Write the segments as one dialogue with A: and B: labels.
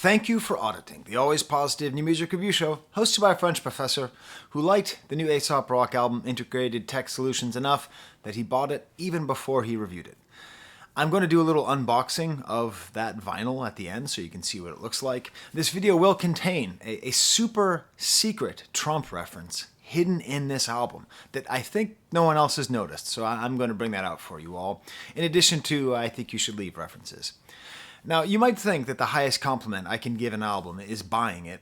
A: Thank you for auditing the always positive new music review show hosted by a French professor who liked the new Aesop Rock album Integrated Tech Solutions enough that he bought it even before he reviewed it. I'm going to do a little unboxing of that vinyl at the end so you can see what it looks like. This video will contain a super secret Trump reference hidden in this album that I think no one else has noticed, so I'm going to bring that out for you all, in addition to I think you should leave references. Now, you might think that the highest compliment I can give an album is buying it,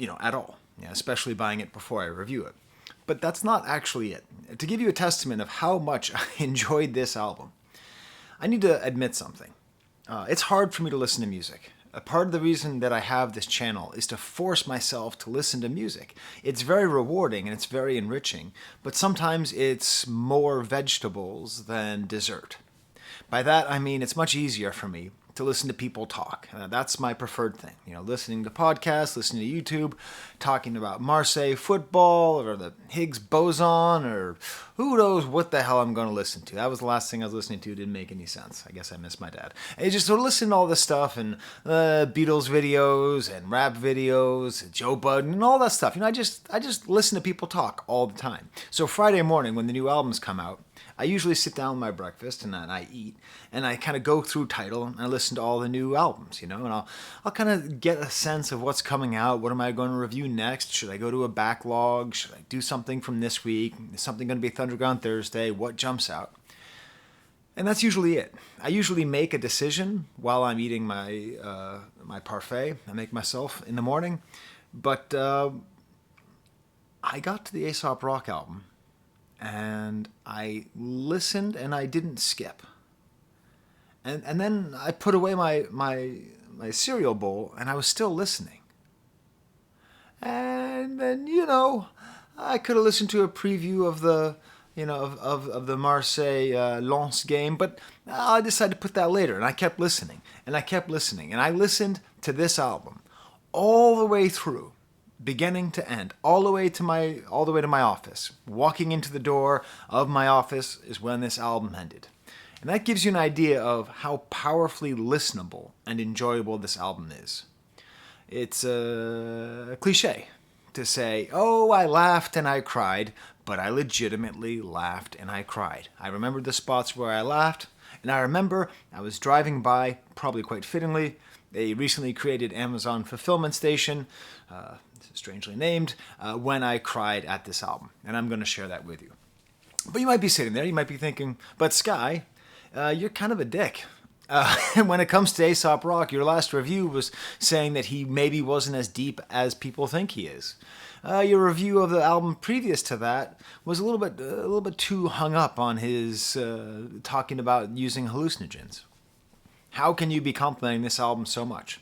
A: at all, especially buying it before I review it. But that's not actually it. To give you a testament of how much I enjoyed this album, I need to admit something. It's hard for me to listen to music. A part of the reason that I have this channel is to force myself to listen to music. It's very rewarding and it's very enriching, but sometimes it's more vegetables than dessert. By that I mean it's much easier for me to listen to people talk. That's my preferred thing. Listening to podcasts, listening to YouTube, talking about Marseille football or the Higgs boson or who knows what the hell I'm going to listen to. That was the last thing I was listening to. It didn't make any sense. I guess I missed my dad. I just sort of listen to all this stuff and Beatles videos and rap videos, Joe Budden and all that stuff. I just listen to people talk all the time. So Friday morning when the new albums come out, I usually sit down with my breakfast and I eat and I kind of go through Tidal and I listen to all the new albums, and I'll kind of get a sense of what's coming out. What am I going to review next? Should I go to a backlog? Should I do something from this week? Is something going to be Thunderground Thursday? What jumps out? And that's usually it. I usually make a decision while I'm eating my my parfait I make myself in the morning. But I got to the Aesop Rock album and I listened and I didn't skip. And then I put away my cereal bowl and I was still listening. And then, I could have listened to a preview of the, of the Marseille Lens game, but I decided to put that later. And I kept listening and I kept listening. And I listened to this album all the way through, beginning to end, all the way to my office. Walking into the door of my office is when this album ended. And that gives you an idea of how powerfully listenable and enjoyable this album is. It's a cliche to say, oh, I laughed and I cried, but I legitimately laughed and I cried. I remember the spots where I laughed, and I remember I was driving by, probably quite fittingly, a recently created Amazon fulfillment station, strangely named, when I cried at this album. And I'm going to share that with you. But you might be sitting there, you might be thinking, but Skye, you're kind of a dick. When it comes to Aesop Rock, your last review was saying that he maybe wasn't as deep as people think he is. Your review of the album previous to that was a little bit too hung up on his talking about using hallucinogens. How can you be complimenting this album so much?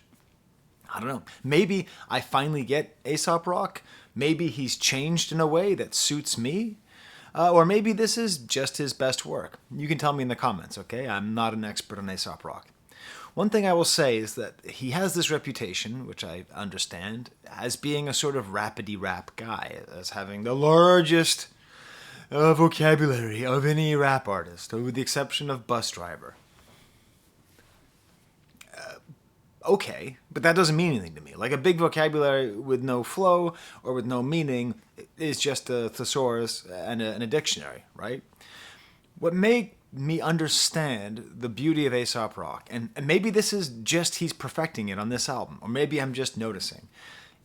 A: I don't know. Maybe I finally get Aesop Rock. Maybe he's changed in a way that suits me. Or maybe this is just his best work. You can tell me in the comments, okay? I'm not an expert on Aesop Rock. One thing I will say is that he has this reputation, which I understand, as being a sort of rapidy rap guy, as having the largest vocabulary of any rap artist, with the exception of Bus Driver. Okay, but that doesn't mean anything to me. Like a big vocabulary with no flow or with no meaning is just a thesaurus and a dictionary, right? What made me understand the beauty of Aesop Rock, and maybe this is just he's perfecting it on this album, or maybe I'm just noticing,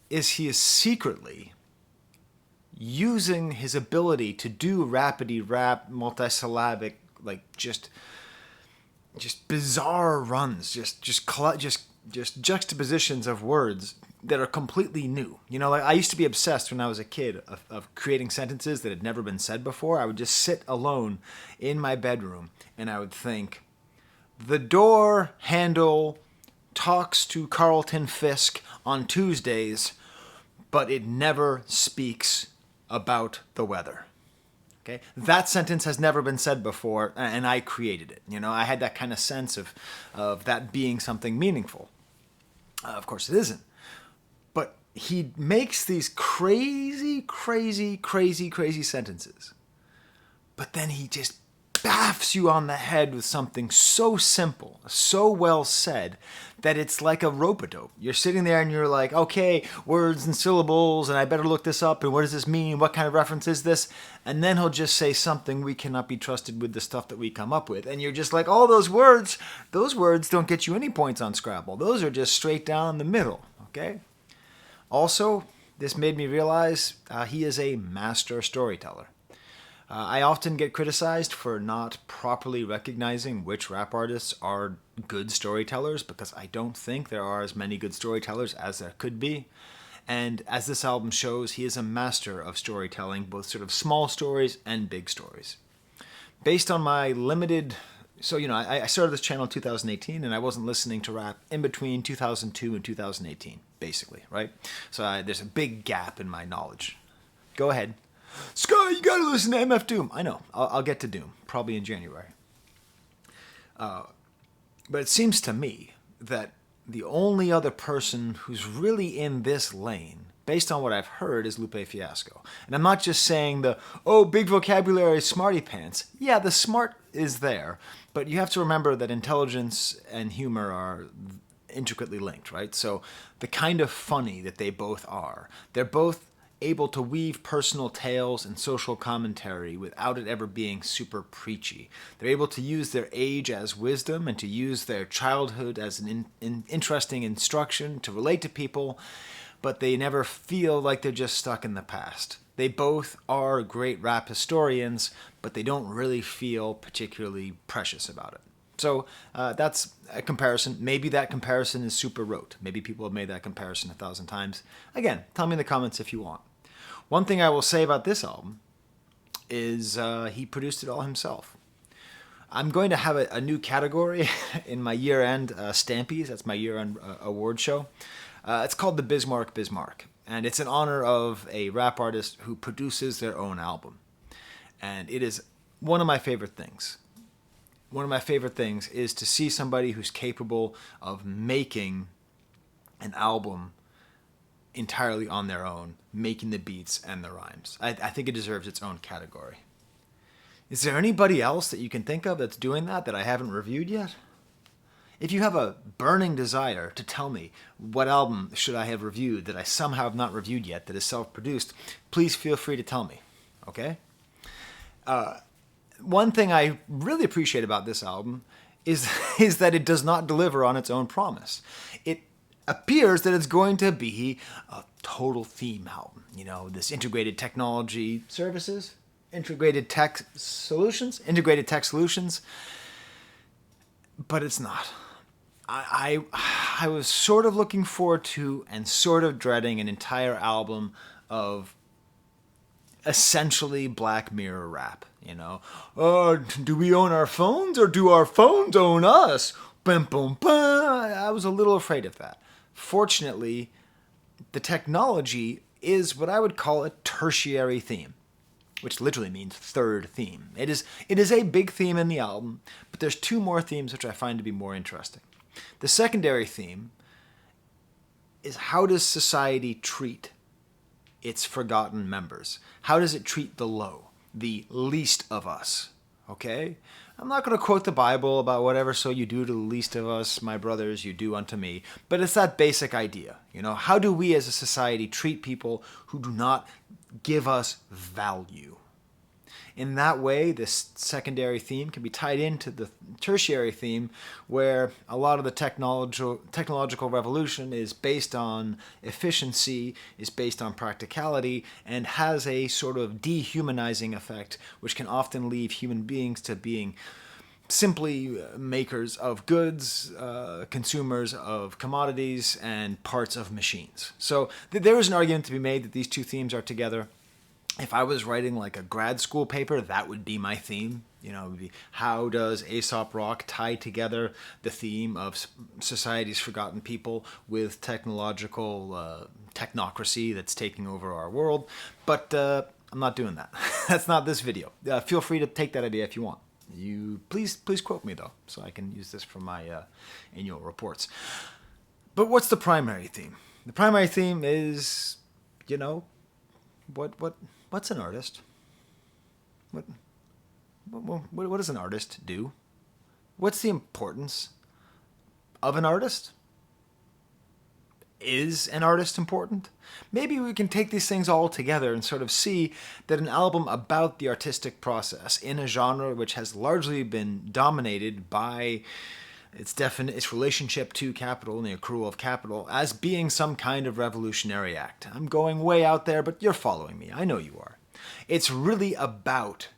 A: is he is secretly using his ability to do rapidy rap, multisyllabic, like just bizarre runs, just juxtapositions of words that are completely new. Like I used to be obsessed when I was a kid of creating sentences that had never been said before. I would just sit alone in my bedroom and I would think, the door handle talks to Carlton Fisk on Tuesdays, but it never speaks about the weather. Okay? That sentence has never been said before, and I created it. I had that kind of sense of that being something meaningful. Of course it isn't. But he makes these crazy sentences. But then he just baffs you on the head with something so simple, so well said, that it's like a rope-a-dope. You're sitting there and you're like, okay, words and syllables, and I better look this up, and what does this mean? What kind of reference is this? And then he'll just say something, we cannot be trusted with the stuff that we come up with. And you're just like, all those words don't get you any points on Scrabble. Those are just straight down the middle, okay? Also, this made me realize he is a master storyteller. I often get criticized for not properly recognizing which rap artists are good storytellers because I don't think there are as many good storytellers as there could be. And as this album shows, he is a master of storytelling, both sort of small stories and big stories. Based on my limited... So, I started this channel in 2018, and I wasn't listening to rap in between 2002 and 2018, basically, right? So there's a big gap in my knowledge. Go ahead. Skye, you gotta listen to MF Doom. I know. I'll get to Doom, probably in January. But it seems to me that the only other person who's really in this lane, based on what I've heard, is Lupe Fiasco. And I'm not just saying big vocabulary, smarty pants. Yeah, the smart is there. But you have to remember that intelligence and humor are intricately linked, right? So the kind of funny that they both are, they're both able to weave personal tales and social commentary without it ever being super preachy. They're able to use their age as wisdom and to use their childhood as an interesting instruction to relate to people, but they never feel like they're just stuck in the past. They both are great rap historians, but they don't really feel particularly precious about it. So that's a comparison. Maybe that comparison is super rote. Maybe people have made that comparison 1,000 times. Again, tell me in the comments if you want. One thing I will say about this album is he produced it all himself. I'm going to have a new category in my year-end Stampies. That's my year-end award show. It's called the Bismarck, and it's in honor of a rap artist who produces their own album. And it is one of my favorite things. One of my favorite things is to see somebody who's capable of making an album entirely on their own, making the beats and the rhymes. I think it deserves its own category. Is there anybody else that you can think of that's doing that I haven't reviewed yet? If you have a burning desire to tell me what album should I have reviewed that I somehow have not reviewed yet that is self-produced, please feel free to tell me, okay? One thing I really appreciate about this album is that it does not deliver on its own promise. It appears that it's going to be a total theme album. This integrated technology services, integrated tech solutions, but it's not. I was sort of looking forward to and sort of dreading an entire album of essentially Black Mirror rap, do we own our phones or do our phones own us? Bum, bum, bum. I was a little afraid of that. Fortunately, the technology is what I would call a tertiary theme, which literally means third theme. It is a big theme in the album, but there's two more themes which I find to be more interesting. The secondary theme is how does society treat its forgotten members? How does it treat the low, the least of us? Okay? I'm not going to quote the Bible about whatever so you do to the least of us, my brothers, you do unto me. But it's that basic idea. How do we as a society treat people who do not give us value? In that way, this secondary theme can be tied into the tertiary theme, where a lot of the technological revolution is based on efficiency, is based on practicality, and has a sort of dehumanizing effect, which can often leave human beings to being simply makers of goods, consumers of commodities, and parts of machines. So there is an argument to be made that these two themes are together. If I was writing like a grad school paper, that would be my theme. It would be how does Aesop Rock tie together the theme of society's forgotten people with technological technocracy that's taking over our world. But I'm not doing that. That's not this video. Feel free to take that idea if you want. You please quote me though, so I can use this for my annual reports. But what's the primary theme? The primary theme is, what's an artist? What does an artist do? What's the importance of an artist? Is an artist important? Maybe we can take these things all together and sort of see that an album about the artistic process in a genre which has largely been dominated by its relationship to capital and the accrual of capital as being some kind of revolutionary act. I'm going way out there, but you're following me. I know you are. It's really about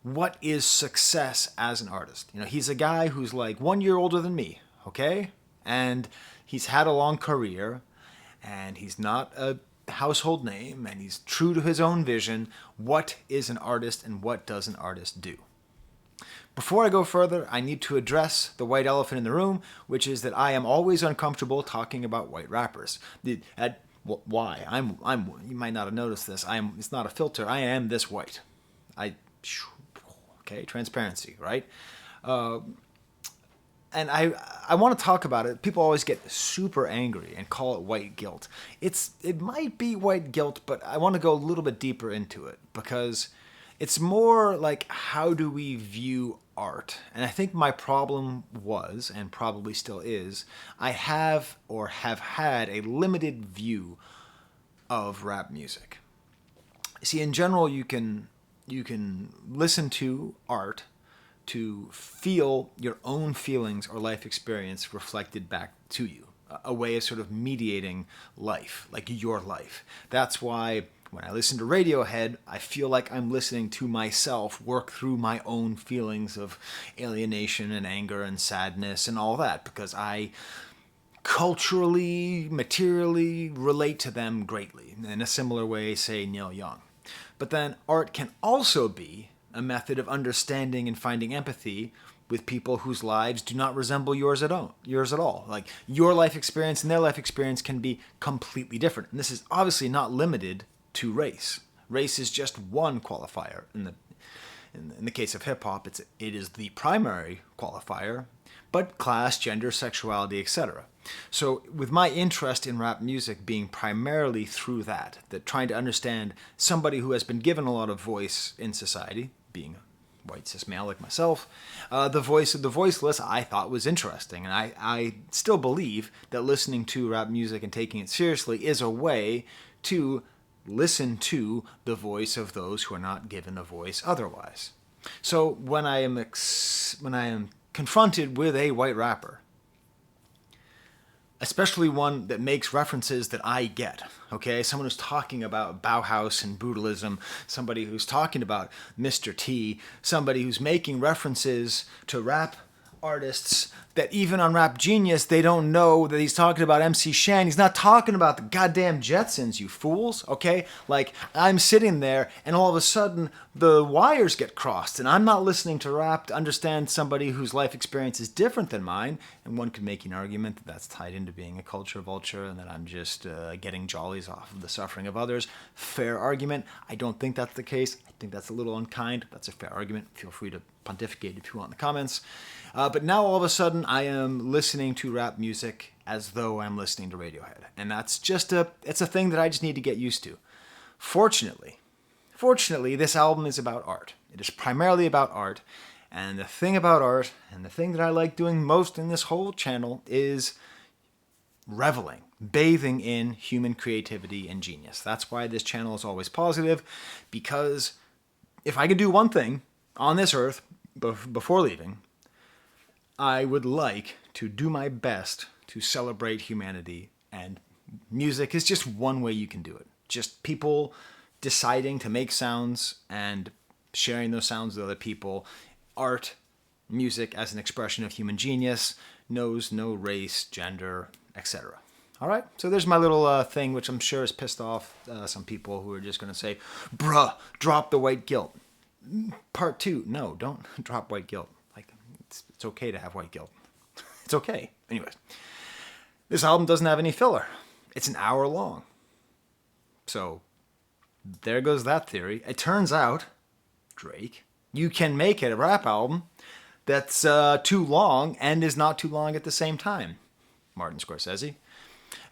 A: what is success as an artist. He's a guy who's like 1 year older than me, okay? And he's had a long career, and he's not a household name, and he's true to his own vision. What is an artist, and what does an artist do? Before I go further, I need to address the white elephant in the room, which is that I am always uncomfortable talking about white rappers. Why? You might not have noticed this. It's not a filter. I am this white. Okay, transparency, right? And I want to talk about it. People always get super angry and call it white guilt. It might be white guilt, but I want to go a little bit deeper into it because it's more like, how do we view art? And I think my problem was, and probably still is, I have had a limited view of rap music. See, in general, you can listen to art to feel your own feelings or life experience reflected back to you. A way of sort of mediating life, like your life. That's why when I listen to Radiohead, I feel like I'm listening to myself work through my own feelings of alienation and anger and sadness and all that, because I culturally, materially relate to them greatly. In a similar way, say, Neil Young. But then art can also be a method of understanding and finding empathy with people whose lives do not resemble yours at all. Like, your life experience and their life experience can be completely different. And this is obviously not limited to race. Race is just one qualifier. In the case of hip-hop, it is the primary qualifier, but class, gender, sexuality, etc. So with my interest in rap music being primarily through that trying to understand somebody who has been given a lot of voice in society, being a white cis male like myself, the voice of the voiceless I thought was interesting. And I still believe that listening to rap music and taking it seriously is a way to listen to the voice of those who are not given a voice otherwise. So when I am confronted with a white rapper, especially one that makes references that I get, okay? Someone who's talking about Bauhaus and brutalism, somebody who's talking about Mr. T, somebody who's making references to rap artists that even on Rap Genius, they don't know that he's talking about MC Shan. He's not talking about the goddamn Jetsons, you fools, okay? Like, I'm sitting there, and all of a sudden, the wires get crossed, and I'm not listening to rap to understand somebody whose life experience is different than mine, and one could make an argument that that's tied into being a culture vulture, and that I'm just getting jollies off of the suffering of others. Fair argument. I don't think that's the case. I think that's a little unkind. That's a fair argument. Feel free to pontificate if you want in the comments. But now all of a sudden I am listening to rap music as though I'm listening to Radiohead. And that's it's a thing that I just need to get used to. Fortunately, this album is about art. It is primarily about art. And the thing about art, and the thing that I like doing most in this whole channel, is reveling, bathing in human creativity and genius. That's why this channel is always positive, because if I could do one thing on this earth before leaving, I would like to do my best to celebrate humanity, and music is just one way you can do it. Just people deciding to make sounds and sharing those sounds with other people. Art, music as an expression of human genius, knows no race, gender, etc. All right, so there's my little thing, which I'm sure has pissed off some people who are just going to say, bruh, drop the white guilt. Part 2, no, don't drop white guilt. Like, it's okay to have white guilt. It's okay. Anyways, this album doesn't have any filler. It's an hour long. So there goes that theory. It turns out, Drake, you can make it a rap album that's too long and is not too long at the same time. Martin Scorsese.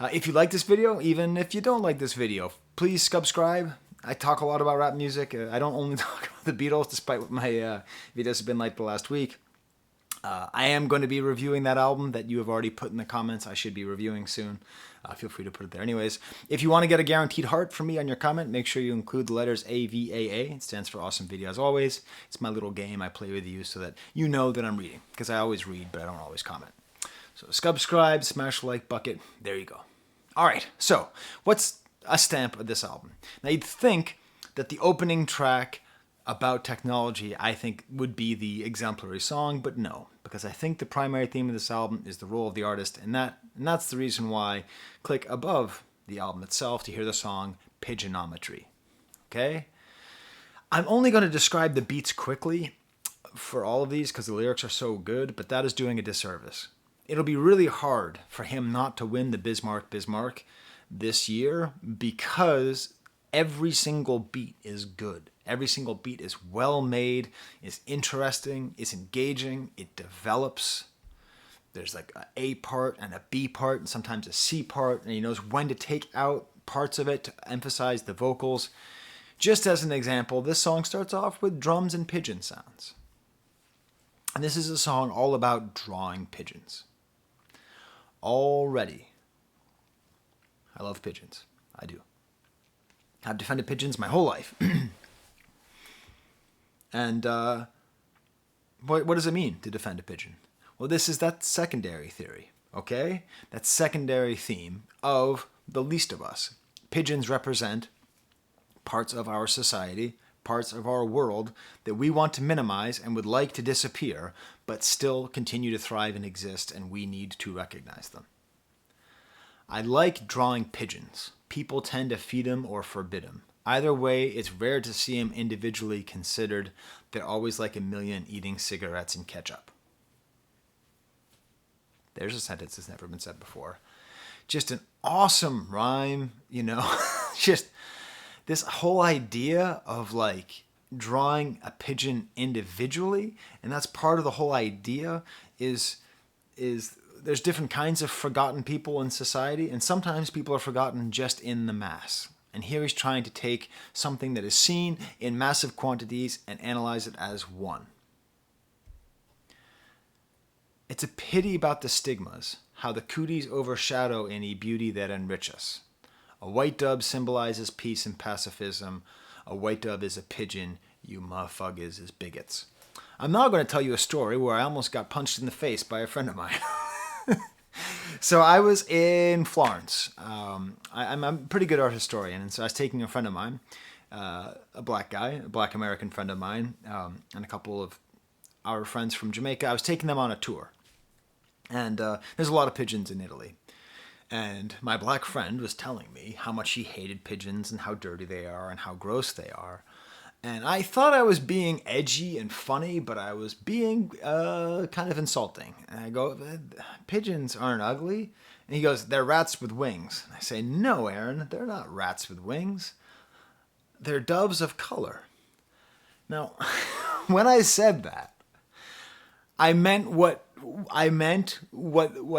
A: If you like this video, even if you don't like this video, please subscribe. I talk a lot about rap music. I don't only talk about the Beatles, despite what my videos have been like the last week. I am going to be reviewing that album that you have already put in the comments. I should be reviewing soon. Feel free to put it there. Anyways, if you want to get a guaranteed heart from me on your comment, make sure you include the letters AVAA. It stands for awesome video as always. It's my little game I play with you so that you know that I'm reading, because I always read, but I don't always comment. So subscribe, smash the like bucket. There you go. All right, so what's a stamp of this album? Now you'd think that the opening track about technology, I think, would be the exemplary song, but no, because I think the primary theme of this album is the role of the artist, and that's the reason why click above the album itself to hear the song Pigeonometry. Okay? I'm only going to describe the beats quickly for all of these because the lyrics are so good, but that is doing a disservice. It'll be really hard for him not to win the Bismarck this year because every single beat is good. Every single beat is well made, is interesting, is engaging, it develops. There's like an A part and a B part and sometimes a C part, and he knows when to take out parts of it to emphasize the vocals. Just as an example, this song starts off with drums and pigeon sounds. And this is a song all about drawing pigeons. Already, I love pigeons. I do. I've defended pigeons my whole life. And what does it mean to defend a pigeon? Well, this is that secondary theory, okay? That secondary theme of the least of us. Pigeons represent parts of our society, parts of our world that we want to minimize and would like to disappear, but still continue to thrive and exist, and we need to recognize them. I like drawing pigeons. People tend to feed them or forbid them. Either way, it's rare to see them individually considered. They're always like a million eating cigarettes and ketchup. There's a sentence that's never been said before. Just an awesome rhyme, you know. Just this whole idea of like drawing a pigeon individually, and that's part of the whole idea is there's different kinds of forgotten people in society, and sometimes people are forgotten just in the mass. And here he's trying to take something that is seen in massive quantities and analyze it as one. It's a pity about the stigmas, how the cooties overshadow any beauty that enrich us. A white dove symbolizes peace and pacifism. A white dove is a pigeon, you motherfuckers is bigots. I'm now going to tell you a story where I almost got punched in the face by a friend of mine. So I was in Florence. I'm a pretty good art historian, and so I was taking a friend of mine, a black guy, a black American friend of mine, and a couple of our friends from Jamaica. I was taking them on a tour, and there's a lot of pigeons in Italy. And my black friend was telling me how much he hated pigeons and how dirty they are and how gross they are. And I thought I was being edgy and funny, but I was being kind of insulting. And I go, pigeons aren't ugly. And he goes, they're rats with wings. And I say, no, Aaron, they're not rats with wings. They're doves of color. Now, when I said that, I meant what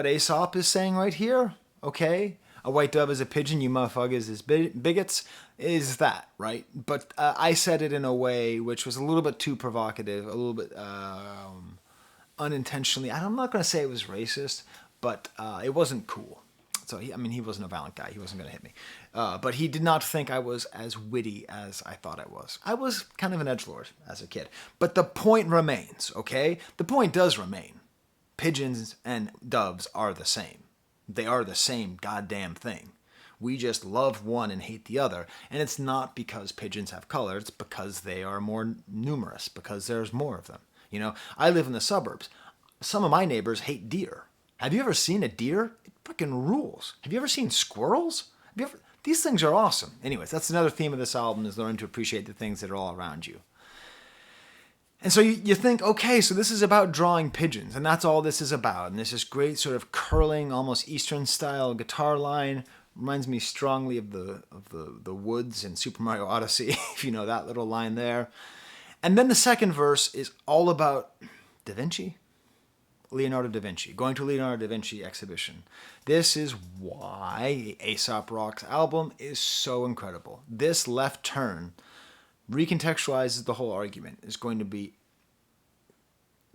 A: Aesop is saying right here, okay? A white dove is a pigeon, you motherfuckers is bigots, is that, right? But I said it in a way which was a little bit too provocative, a little bit unintentionally. I'm not going to say it was racist, but it wasn't cool. So, he wasn't a violent guy. He wasn't going to hit me. But he did not think I was as witty as I thought I was. I was kind of an edgelord as a kid. But the point remains, okay? The point does remain. Pigeons and doves are the same. They are the same goddamn thing. We just love one and hate the other. And it's not because pigeons have color. It's because they are more numerous, because there's more of them. You know, I live in the suburbs. Some of my neighbors hate deer. Have you ever seen a deer? It fucking rules. Have you ever seen squirrels? These things are awesome. Anyways, that's another theme of this album, is learning to appreciate the things that are all around you. And so you think, okay, so this is about drawing pigeons, and that's all this is about. And there's this great sort of curling, almost Eastern-style guitar line. Reminds me strongly of the woods in Super Mario Odyssey, if you know that little line there. And then the second verse is all about Da Vinci, Leonardo da Vinci, going to Leonardo da Vinci exhibition. This is why Aesop Rock's album is so incredible. This left turn recontextualizes the whole argument, is going to be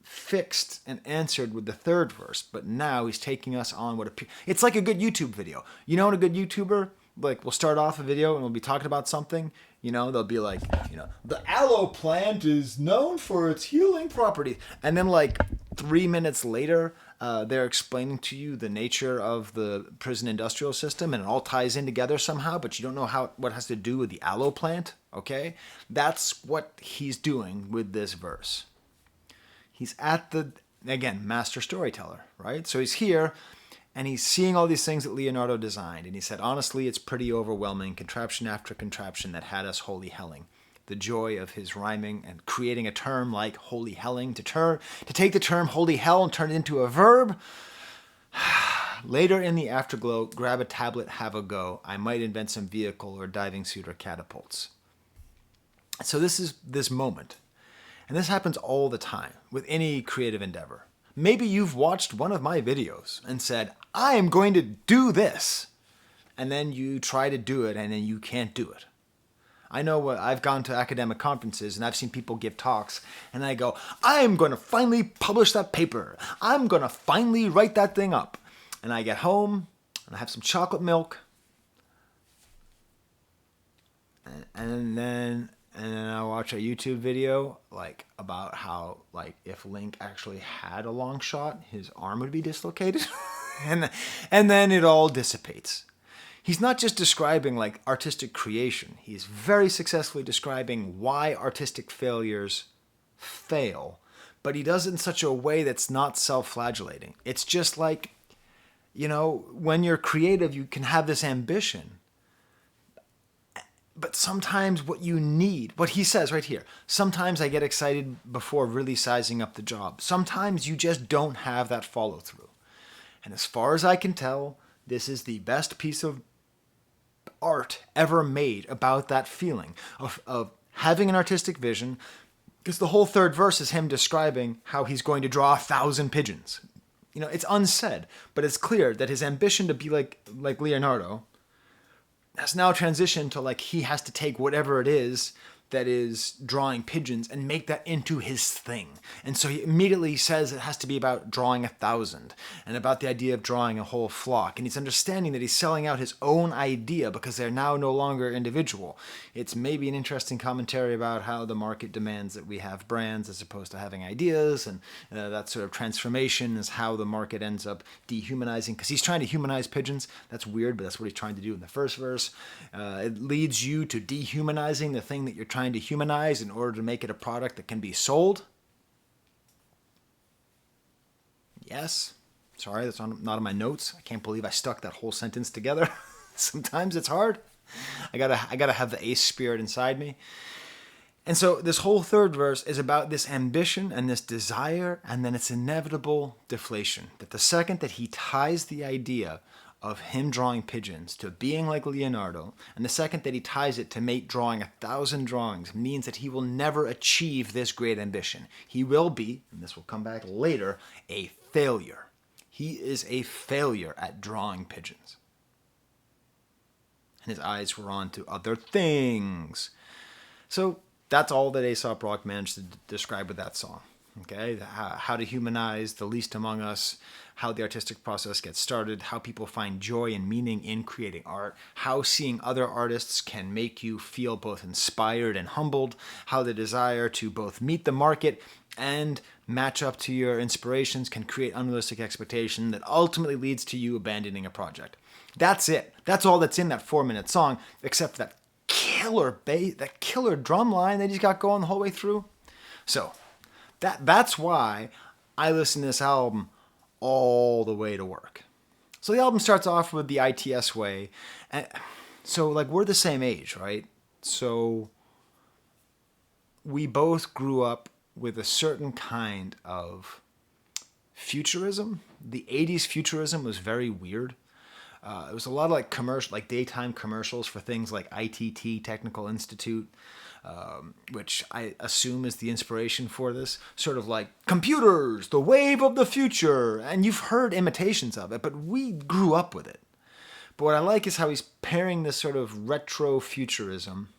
A: fixed and answered with the third verse, but now he's taking us on what it's like a good YouTube video. You know, what a good YouTuber, like, will start off a video and we'll be talking about something, you know, they'll be like, you know, the aloe plant is known for its healing properties. And then like 3 minutes later, they're explaining to you the nature of the prison industrial system and it all ties in together somehow, but you don't know what has to do with the aloe plant, okay? That's what he's doing with this verse. He's at the, again, master storyteller, right? So he's here and he's seeing all these things that Leonardo designed. And he said, honestly, it's pretty overwhelming, contraption after contraption that had us holy helling. The joy of his rhyming and creating a term like holy helling, to take the term holy hell and turn it into a verb. Later in the afterglow, grab a tablet, have a go. I might invent some vehicle or diving suit or catapults. So this is this moment. And this happens all the time with any creative endeavor. Maybe you've watched one of my videos and said, I am going to do this. And then you try to do it and then you can't do it. I know I've gone to academic conferences and I've seen people give talks and I go, I'm going to finally publish that paper. I'm going to finally write that thing up. And I get home and I have some chocolate milk. And then I watch a YouTube video like about how, like, if Link actually had a long shot, his arm would be dislocated. and then it all dissipates. He's not just describing like artistic creation. He's very successfully describing why artistic failures fail, but he does it in such a way that's not self-flagellating. It's just like, you know, when you're creative, you can have this ambition. But sometimes what you need, what he says right here, sometimes I get excited before really sizing up the job. Sometimes you just don't have that follow through. And as far as I can tell, this is the best piece of art ever made about that feeling of having an artistic vision, because the whole third verse is him describing how he's going to draw 1,000 pigeons. You know, it's unsaid, but it's clear that his ambition to be like Leonardo has now transitioned to like he has to take whatever it is that is drawing pigeons and make that into his thing. And so he immediately says it has to be about drawing 1,000 and about the idea of drawing a whole flock. And he's understanding that he's selling out his own idea because they're now no longer individual. It's maybe an interesting commentary about how the market demands that we have brands as opposed to having ideas, and that sort of transformation is how the market ends up dehumanizing, because he's trying to humanize pigeons. That's weird, but that's what he's trying to do in the first verse. It leads you to dehumanizing the thing that you're trying to humanize in order to make it a product that can be sold. Yes. Sorry, that's not on my notes. I can't believe I stuck that whole sentence together. Sometimes it's hard. I gotta have the ace spirit inside me. And so this whole third verse is about this ambition and this desire, and then its inevitable deflation. That the second that he ties the idea of him drawing pigeons to being like Leonardo, and the second that he ties it to drawing 1,000 drawings, means that he will never achieve this great ambition. He will be, and this will come back later, a failure. He is a failure at drawing pigeons. And his eyes were on to other things. So that's all that Aesop Rock managed to describe with that song. Okay, how to humanize the least among us, how the artistic process gets started, how people find joy and meaning in creating art, how seeing other artists can make you feel both inspired and humbled, how the desire to both meet the market and match up to your inspirations can create unrealistic expectation that ultimately leads to you abandoning a project. That's it. That's all that's in that 4-minute song, except that killer bass, that killer drum line that he's got going the whole way through. So that's why I listen to this album all the way to work. So the album starts off with the ITS way. And so like we're the same age, right? So we both grew up with a certain kind of futurism. The 80s futurism was very weird. It was a lot of like commercial, like daytime commercials for things like ITT, Technical Institute. which I assume is the inspiration for this. Sort of like, computers, the wave of the future. And you've heard imitations of it, but we grew up with it. But what I like is how he's pairing this sort of retro futurism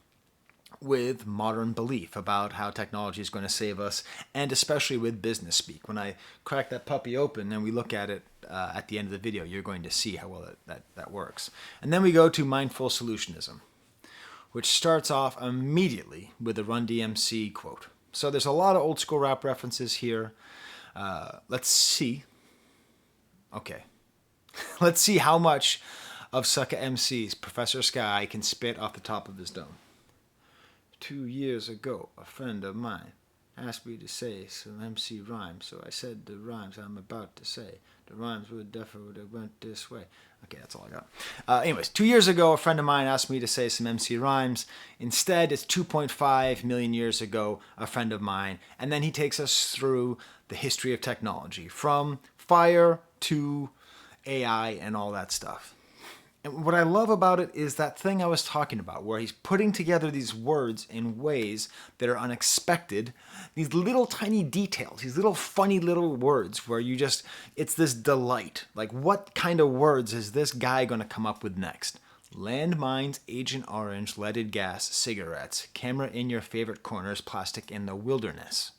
A: with modern belief about how technology is going to save us, and especially with business speak. When I crack that puppy open and we look at it at the end of the video, you're going to see how well that works. And then we go to mindful solutionism, which starts off immediately with the Run DMC quote. So there's a lot of old school rap references here. Let's see. Okay. Let's see how much of Sucka MC's Professor Skye can spit off the top of his dome. 2 years ago, a friend of mine asked me to say some MC rhymes, so I said the rhymes I'm about to say. The rhymes would definitely have went this way. Okay, that's all I got. Anyways, 2 years ago, a friend of mine asked me to say some MC rhymes. Instead, it's 2.5 million years ago, a friend of mine. And then he takes us through the history of technology, from fire to AI and all that stuff. And what I love about it is that thing I was talking about, where he's putting together these words in ways that are unexpected, these little tiny details, these little funny little words where it's this delight. Like, what kind of words is this guy going to come up with next? Landmines, Agent Orange, leaded gas, cigarettes, camera in your favorite corners, plastic in the wilderness.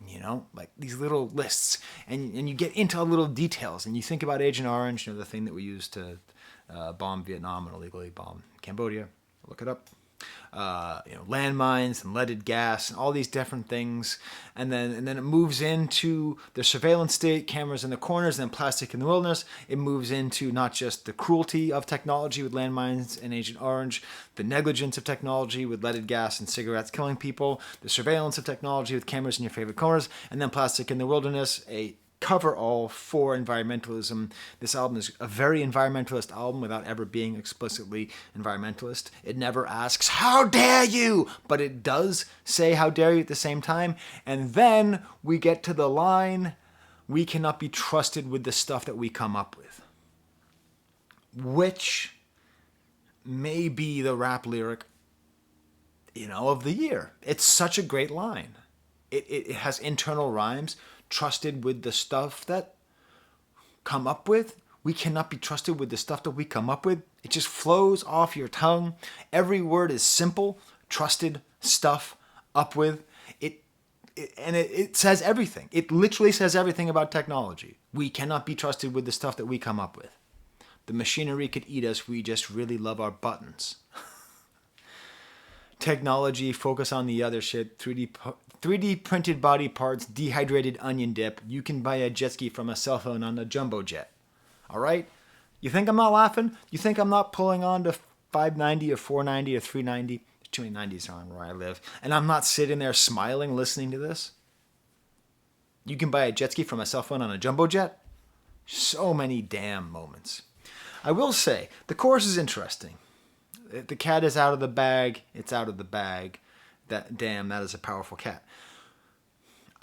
A: You know, like these little lists. And you get into little details, and you think about Agent Orange, the thing that we used to bomb Vietnam and illegally bomb Cambodia. Look it up. Landmines and leaded gas and all these different things, and then it moves into the surveillance state, cameras in the corners, and then plastic in the wilderness. It moves into not just the cruelty of technology with landmines and Agent Orange, the negligence of technology with leaded gas and cigarettes killing people, the surveillance of technology with cameras in your favorite corners, and then plastic in the wilderness, a cover-all for environmentalism. This album is a very environmentalist album without ever being explicitly environmentalist. It never asks, how dare you? But it does say, how dare you at the same time. And then we get to the line, we cannot be trusted with the stuff that we come up with. Which may be the rap lyric, of the year. It's such a great line. It has internal rhymes. Trusted with the stuff that come up with. We cannot be trusted with the stuff that we come up with. It just flows off your tongue. Every word is simple. Trusted, stuff, up with. It says everything. It literally says everything about technology. We cannot be trusted with the stuff that we come up with. The machinery could eat us. We just really love our buttons. Technology, focus on the other shit. 3D printed body parts, dehydrated onion dip. You can buy a jet ski from a cell phone on a jumbo jet. All right? You think I'm not laughing? You think I'm not pulling on to 590 or 490 or 390? There's too many 90s on where I live. And I'm not sitting there smiling listening to this? You can buy a jet ski from a cell phone on a jumbo jet? So many damn moments. I will say, the chorus is interesting. The cat is out of the bag. It's out of the bag. That is a powerful cat.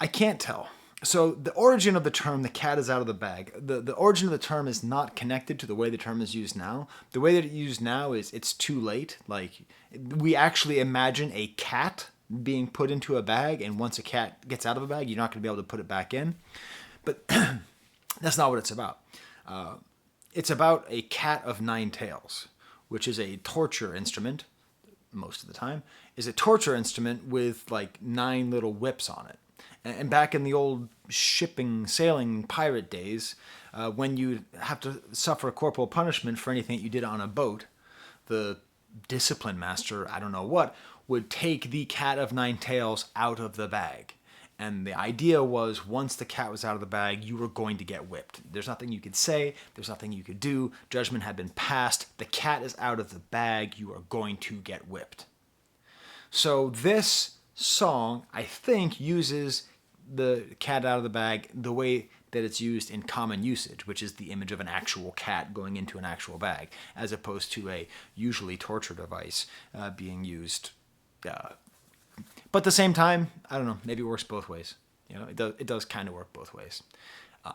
A: I can't tell. So the origin of the term, the cat is out of the bag, the origin of the term is not connected to the way the term is used now. The way that it's used now is it's too late. Like, we actually imagine a cat being put into a bag, and once a cat gets out of a bag, you're not going to be able to put it back in. But that's not what it's about. It's about a cat of nine tails, which is a torture instrument, most of the time, is a torture instrument with like 9 little whips on it. And back in the old sailing pirate days, when you have to suffer corporal punishment for anything that you did on a boat, the discipline master, I don't know what, would take the cat of 9 tails out of the bag. And the idea was, once the cat was out of the bag, you were going to get whipped. There's nothing you could say. There's nothing you could do. Judgment had been passed. The cat is out of the bag. You are going to get whipped. So this song, I think, uses the cat out of the bag the way that it's used in common usage, which is the image of an actual cat going into an actual bag, as opposed to a usually torture device being used. But at the same time, I don't know, maybe it works both ways. It does kind of work both ways.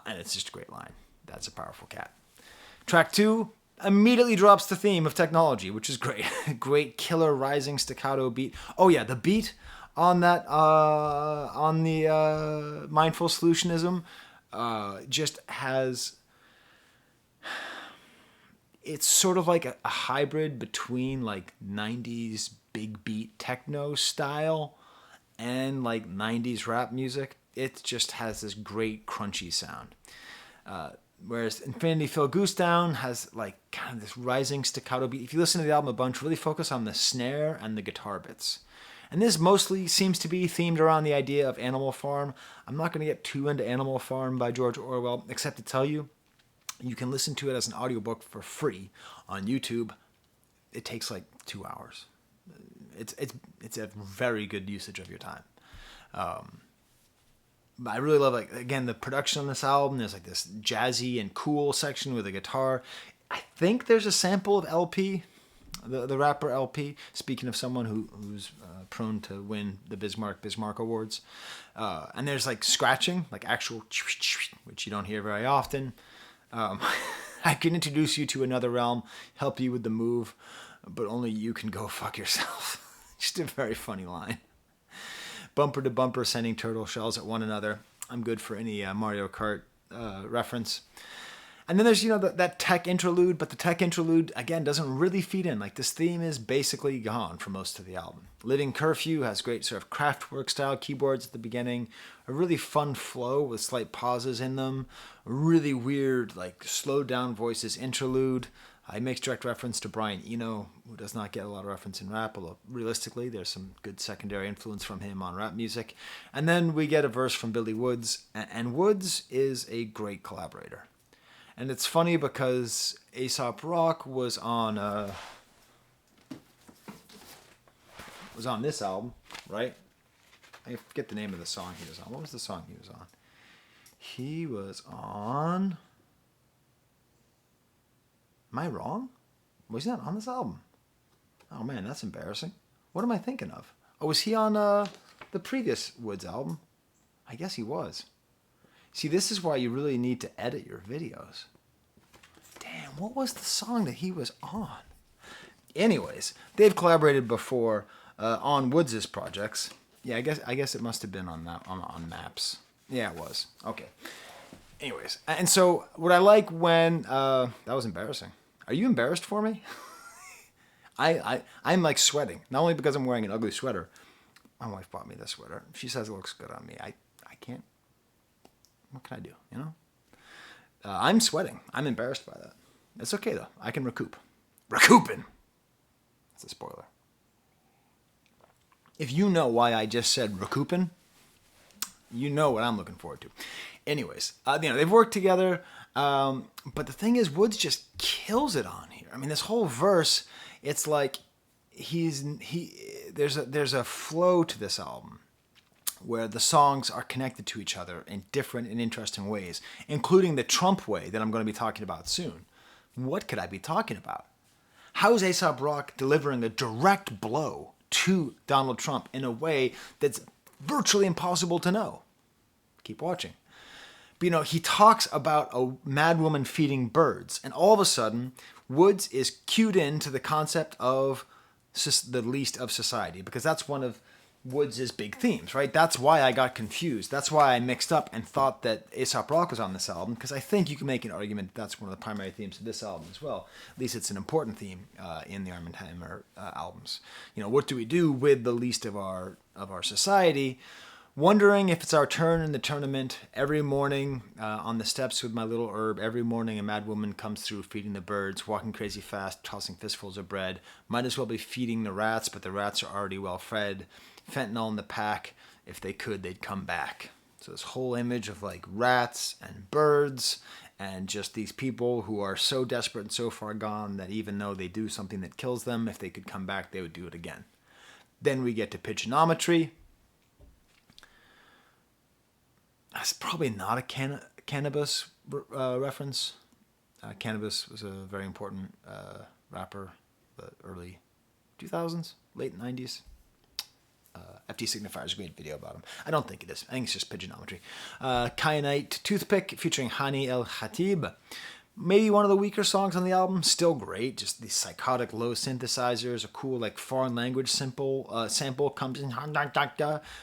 A: And it's just a great line. That's a powerful cat. Track 2, immediately drops the theme of technology, which is great. Great killer rising staccato beat. Oh yeah, the beat on that on the mindful solutionism just has. It's sort of like a hybrid between like 90s big beat techno style and like 90s rap music. It just has this great crunchy sound. Whereas Infinity Phil Goose Down has like kind of this rising staccato beat. If you listen to the album a bunch, really focus on the snare and the guitar bits. And this mostly seems to be themed around the idea of Animal Farm. I'm not going to get too into Animal Farm by George Orwell, except to tell you, you can listen to it as an audiobook for free on YouTube. It takes like 2 hours. It's a very good usage of your time. But I really love, like, again, the production on this album. There's like this jazzy and cool section with a guitar. I think there's a sample of LP, the rapper LP. Speaking of someone who's prone to win the Bismarck Awards. And there's like scratching, like actual, which you don't hear very often. I can introduce you to another realm, help you with the move, but only you can go fuck yourself. Just a very funny line. Bumper to bumper, sending turtle shells at one another. I'm good for any Mario Kart reference. And then there's, that tech interlude, but the tech interlude, again, doesn't really feed in. Like, this theme is basically gone for most of the album. Living Curfew has great sort of Kraftwerk style keyboards at the beginning, a really fun flow with slight pauses in them, a really weird, like, slowed down voices interlude. It makes direct reference to Brian Eno, who does not get a lot of reference in rap, although realistically there's some good secondary influence from him on rap music. And then we get a verse from Billy Woods, and Woods is a great collaborator. And it's funny because Aesop Rock was on this album, right? I forget the name of the song he was on. What was the song he was on? He was on... Am I wrong? Was he not on this album? Oh man, that's embarrassing. What am I thinking of? Oh, was he on the previous Woods album? I guess he was. See, this is why you really need to edit your videos. Damn, what was the song that he was on? Anyways, they've collaborated before on Woods' projects. Yeah, I guess it must have been on that on Maps. Yeah, it was. Okay. Anyways, and so what I like when that was embarrassing. Are you embarrassed for me? I'm like sweating, not only because I'm wearing an ugly sweater. My wife bought me this sweater. She says it looks good on me. I can't. What can I do? I'm sweating. I'm embarrassed by that. It's okay though. I can recoup. Recouping. That's a spoiler. If you know why I just said recouping, you know what I'm looking forward to. Anyways, they've worked together, but the thing is, Woods just kills it on here. I mean, this whole verse, it's like there's a flow to this album where the songs are connected to each other in different and interesting ways, including the Trump way that I'm going to be talking about soon. What could I be talking about? How is Aesop Rock delivering a direct blow to Donald Trump in a way that's virtually impossible to know? Keep watching. But, he talks about a mad woman feeding birds, and all of a sudden, Woods is cued into the concept of the least of society, because that's one of Woods' big themes, right? That's why I got confused. That's why I mixed up and thought that Aesop Rock was on this album, because I think you can make an argument that that's one of the primary themes of this album as well. At least it's an important theme in the Armand Hammer albums. What do we do with the least of our society? Wondering if it's our turn in the tournament. Every morning on the steps with my little herb, every morning a mad woman comes through feeding the birds, walking crazy fast, tossing fistfuls of bread. Might as well be feeding the rats, but the rats are already well fed. Fentanyl in the pack. If they could, they'd come back. So this whole image of like rats and birds and just these people who are so desperate and so far gone that even though they do something that kills them, if they could come back, they would do it again. Then we get to Pigeonometry. That's probably not a cannabis reference. Cannabis was a very important rapper, the early 2000s, late 90s. FT Signifier's a great video about him. I don't think it is. I think it's just Pigeonometry. Kyanite Toothpick featuring Hani El Khatib. Maybe one of the weaker songs on the album, still great. Just these psychotic low synthesizers, a cool like foreign language sample comes in,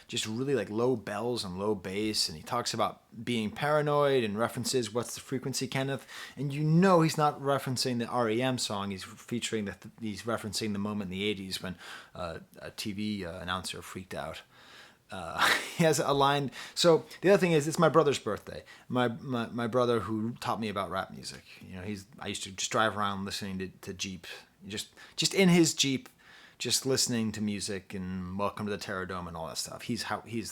A: just really like low bells and low bass, and he talks about being paranoid and references "What's the Frequency, Kenneth?" And you know he's not referencing the REM song. He's referencing the moment in the '80s when a TV announcer freaked out. He has a line. So the other thing is, it's my brother's birthday. My brother who taught me about rap music. I used to just drive around listening to Jeep, just in his Jeep, just listening to music and Welcome to the Terror Dome and all that stuff. He's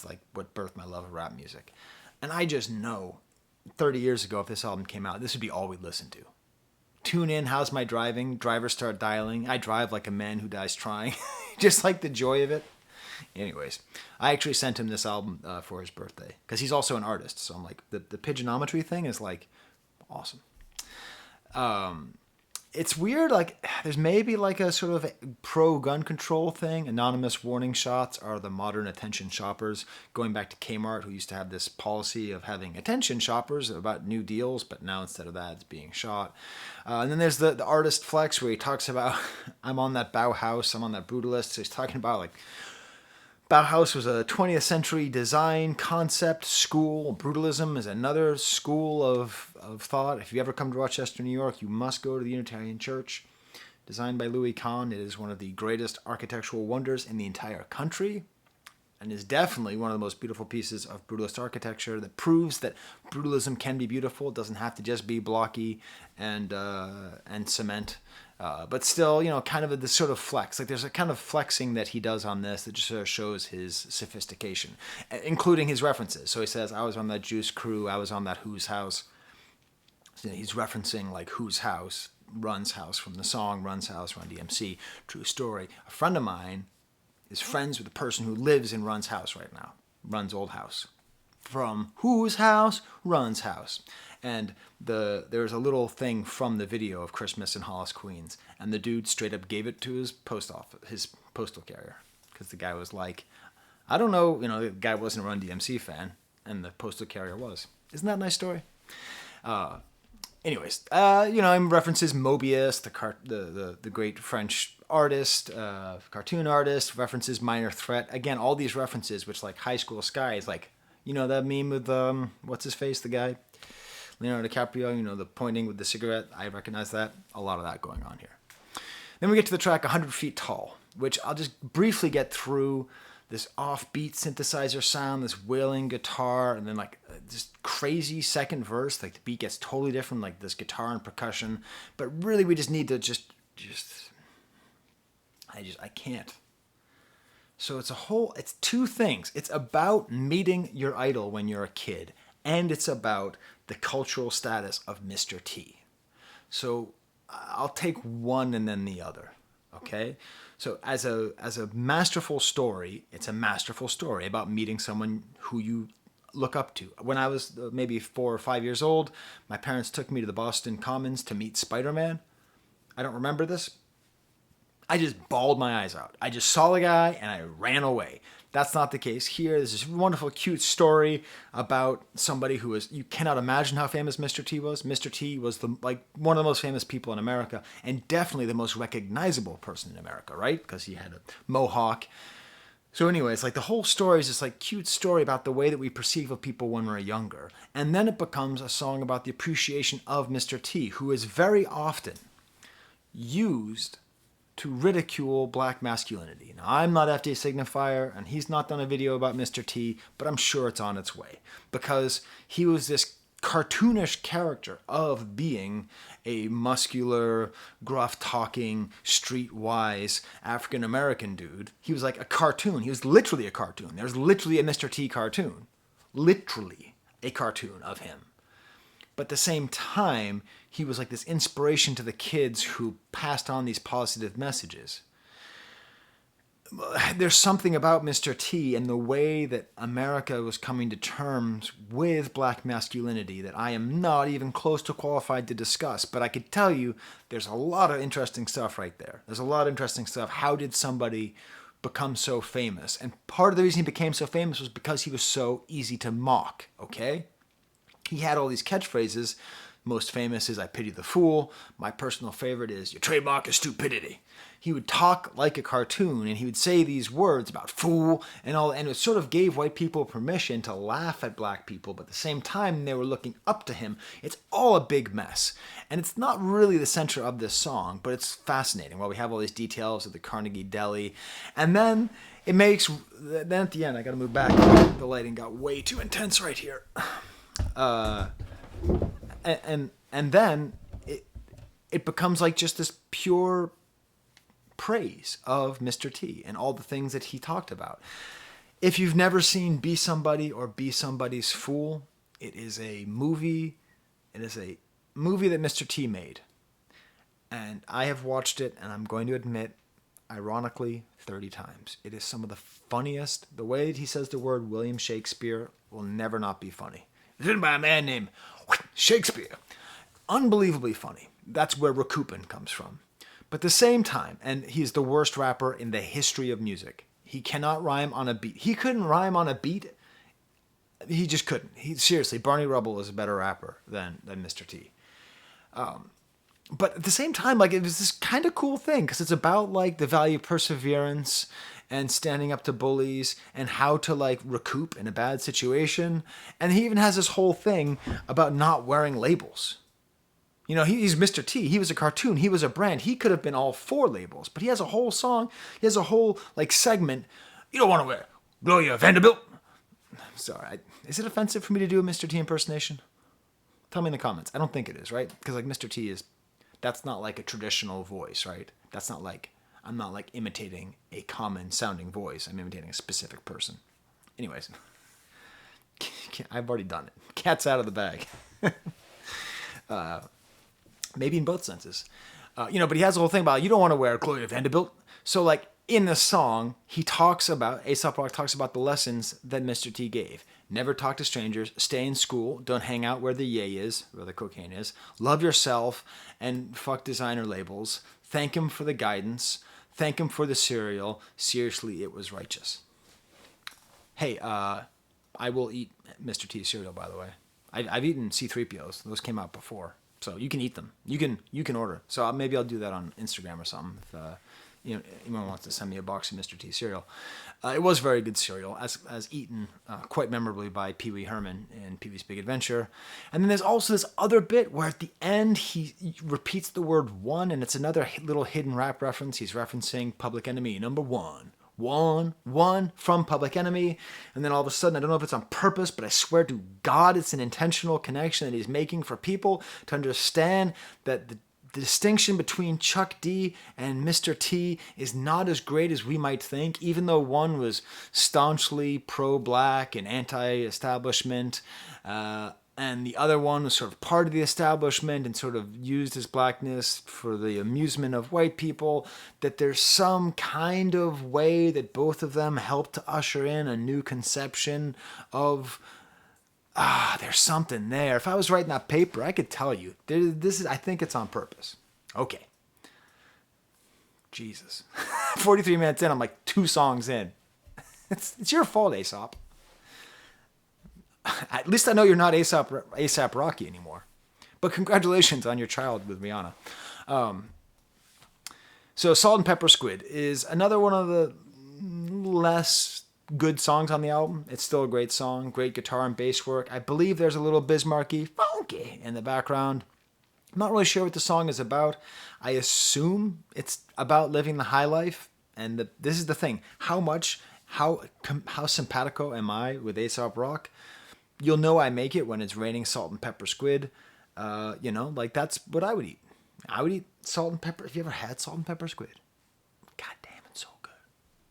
A: like what birthed my love of rap music, and I just know, 30 years ago, if this album came out, this would be all we'd listen to. Tune in, how's my driving? Drivers start dialing. I drive like a man who dies trying, just like the joy of it. Anyways, I actually sent him this album for his birthday because he's also an artist. So I'm like, the Pigeonometry thing is like awesome. It's weird. Like, there's maybe like a sort of pro gun control thing. Anonymous warning shots are the modern attention shoppers. Going back to Kmart, who used to have this policy of having attention shoppers about new deals, but now instead of that, it's being shot. And then there's the artist flex where he talks about, I'm on that Bauhaus, I'm on that Brutalist. So he's talking about like, Bauhaus was a 20th century design concept school. Brutalism is another school of thought. If you ever come to Rochester, New York, you must go to the Unitarian Church. Designed by Louis Kahn, it is one of the greatest architectural wonders in the entire country, and is definitely one of the most beautiful pieces of brutalist architecture that proves that brutalism can be beautiful. It doesn't have to just be blocky and cement. But still, kind of this sort of flex. Like, there's a kind of flexing that he does on this that just sort of shows his sophistication, including his references. So he says, I was on that Juice Crew, I was on that Who's House. So he's referencing, like, Who's House, Run's house from the song Run's House, Run DMC, true story. A friend of mine is friends with the person who lives in Run's house right now, Run's old house. From Whose House? Run's house. And there's a little thing from the video of Christmas in Hollis, Queens, and the dude straight up gave it to his postal carrier, because the guy was like, I don't know, the guy wasn't a Run DMC fan, and the postal carrier was. Isn't that a nice story? Anyways, references Mobius, the great French artist, cartoon artist, references Minor Threat. Again, all these references, which like high school Skye is like, that meme with what's his face, the guy, Leonardo DiCaprio, the pointing with the cigarette. I recognize that. A lot of that going on here. Then we get to the track 100 Feet Tall, which I'll just briefly get through. This offbeat synthesizer sound, this wailing guitar, and then like this crazy second verse. Like the beat gets totally different, like this guitar and percussion. But really, we just need to I can't. So it's two things. It's about meeting your idol when you're a kid, and it's about the cultural status of Mr. T. So I'll take one and then the other, okay? So as a masterful story, it's a masterful story about meeting someone who you look up to. When I was maybe 4 or 5 years old, my parents took me to the Boston Commons to meet Spider-Man. I don't remember this. I just bawled my eyes out. I just saw the guy and I ran away. That's not the case here. There's this wonderful, cute story about somebody who you cannot imagine how famous Mr. T was. Mr. T was one of the most famous people in America, and definitely the most recognizable person in America, right? Because he had a mohawk. So anyways, like the whole story is this like cute story about the way that we perceive of people when we're younger. And then it becomes a song about the appreciation of Mr. T, who is very often used to ridicule black masculinity. Now, I'm not FJ Signifier, and he's not done a video about Mr. T, but I'm sure it's on its way, because he was this cartoonish character of being a muscular, gruff-talking, streetwise African-American dude. He was like a cartoon. He was literally a cartoon. There's literally a Mr. T cartoon. Literally a cartoon of him. But at the same time, he was like this inspiration to the kids who passed on these positive messages. There's something about Mr. T and the way that America was coming to terms with black masculinity that I am not even close to qualified to discuss. But I could tell you there's a lot of interesting stuff right there. There's a lot of interesting stuff. How did somebody become so famous? And part of the reason he became so famous was because he was so easy to mock, okay? He had all these catchphrases Most famous is I Pity the Fool. My personal favorite is Your Trademark is Stupidity. He would talk like a cartoon, and he would say these words about fool and all, and it sort of gave white people permission to laugh at black people, but at the same time they were looking up to him. It's all a big mess, and it's not really the center of this song, but it's fascinating. Well, we have all these details of the Carnegie Deli, and then it makes, then at the end, I gotta move back. The lighting got way too intense right here. And then it becomes like just this pure praise of Mr. T and all the things that he talked about. If you've never seen Be Somebody or Be Somebody's Fool, it is a movie. It is a movie that Mr. T made. And I have watched it, and I'm going to admit, ironically, 30 times. It is some of the funniest. The way that he says the word William Shakespeare will never not be funny. It's written by a man named Shakespeare. Unbelievably funny. That's where recouping comes from. But at the same time, and he's the worst rapper in the history of music. He cannot rhyme on a beat. He couldn't rhyme on a beat. He just couldn't. Seriously, Barney Rubble is a better rapper than Mr. T. But at the same time, like, it was this kind of cool thing because it's about like the value of perseverance and standing up to bullies and how to like recoup in a bad situation. And he even has this whole thing about not wearing labels. You know, he's Mr. T. He was a cartoon. He was a brand. He could have been all 4 labels, but he has a whole song. He has a whole like segment. You don't want to wear Gloria Vanderbilt. Sorry, is it offensive for me to do a Mr. T impersonation? Tell me in the comments. I don't think it is, right? Because like Mr. T is, that's not like a traditional voice, right? That's not like, I'm not like imitating a common sounding voice. I'm imitating a specific person. Anyways, I've already done it. Cat's out of the bag. Maybe in both senses. But he has a whole thing about you don't want to wear Gloria Vanderbilt. So like in the song, Aesop Rock talks about the lessons that Mr. T gave. Never talk to strangers, stay in school, don't hang out where the yay is, where the cocaine is, love yourself, and fuck designer labels. Thank him for the guidance. Thank him for the cereal. Seriously, it was righteous. Hey, I will eat Mr. T's cereal, by the way. I've eaten C-3POs. Those came out before. So you can eat them. You can order. So maybe I'll do that on Instagram or something. If anyone wants to send me a box of Mr. T cereal. It was very good cereal, as eaten quite memorably by Pee Wee Herman in Pee Wee's Big Adventure. And then there's also this other bit where at the end he repeats the word one, and it's another little hidden rap reference. He's referencing Public Enemy #1. One from Public Enemy, and then all of a sudden, I don't know if it's on purpose, but I swear to God it's an intentional connection that he's making for people to understand that the distinction between Chuck D and Mr. T is not as great as we might think, even though one was staunchly pro-black and anti-establishment, and the other one was sort of part of the establishment and sort of used his blackness for the amusement of white people, that there's some kind of way that both of them helped to usher in a new conception of, there's something there. If I was writing that paper, I could tell you. I think it's on purpose. Okay. Jesus. 43 minutes in, I'm like 2 songs in. It's your fault, Aesop. At least I know you're not ASAP Rocky anymore. But congratulations on your child with Rihanna. So Salt and Pepper Squid is another one of the less good songs on the album. It's still a great song, great guitar and bass work. I believe there's a little Bismarcky funky in the background. I'm not really sure what the song is about. I assume it's about living the high life. And this is the thing. How simpatico am I with Aesop Rock? You'll know I make it when it's raining salt and pepper squid. Like that's what I would eat. I would eat salt and pepper. Have you ever had salt and pepper squid? God damn, it's so good.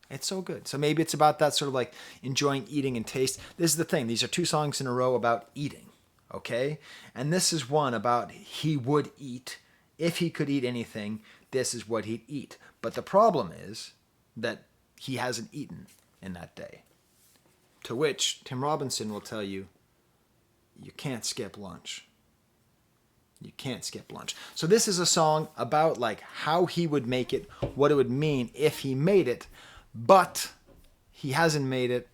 A: It's so good. So maybe it's about that sort of like enjoying eating and taste. This is the thing. These are 2 songs in a row about eating. Okay? And this is one about he would eat. If he could eat anything, this is what he'd eat. But the problem is that he hasn't eaten in that day. To which Tim Robinson will tell you, you can't skip lunch. You can't skip lunch. So this is a song about like how he would make it, what it would mean if he made it, but he hasn't made it,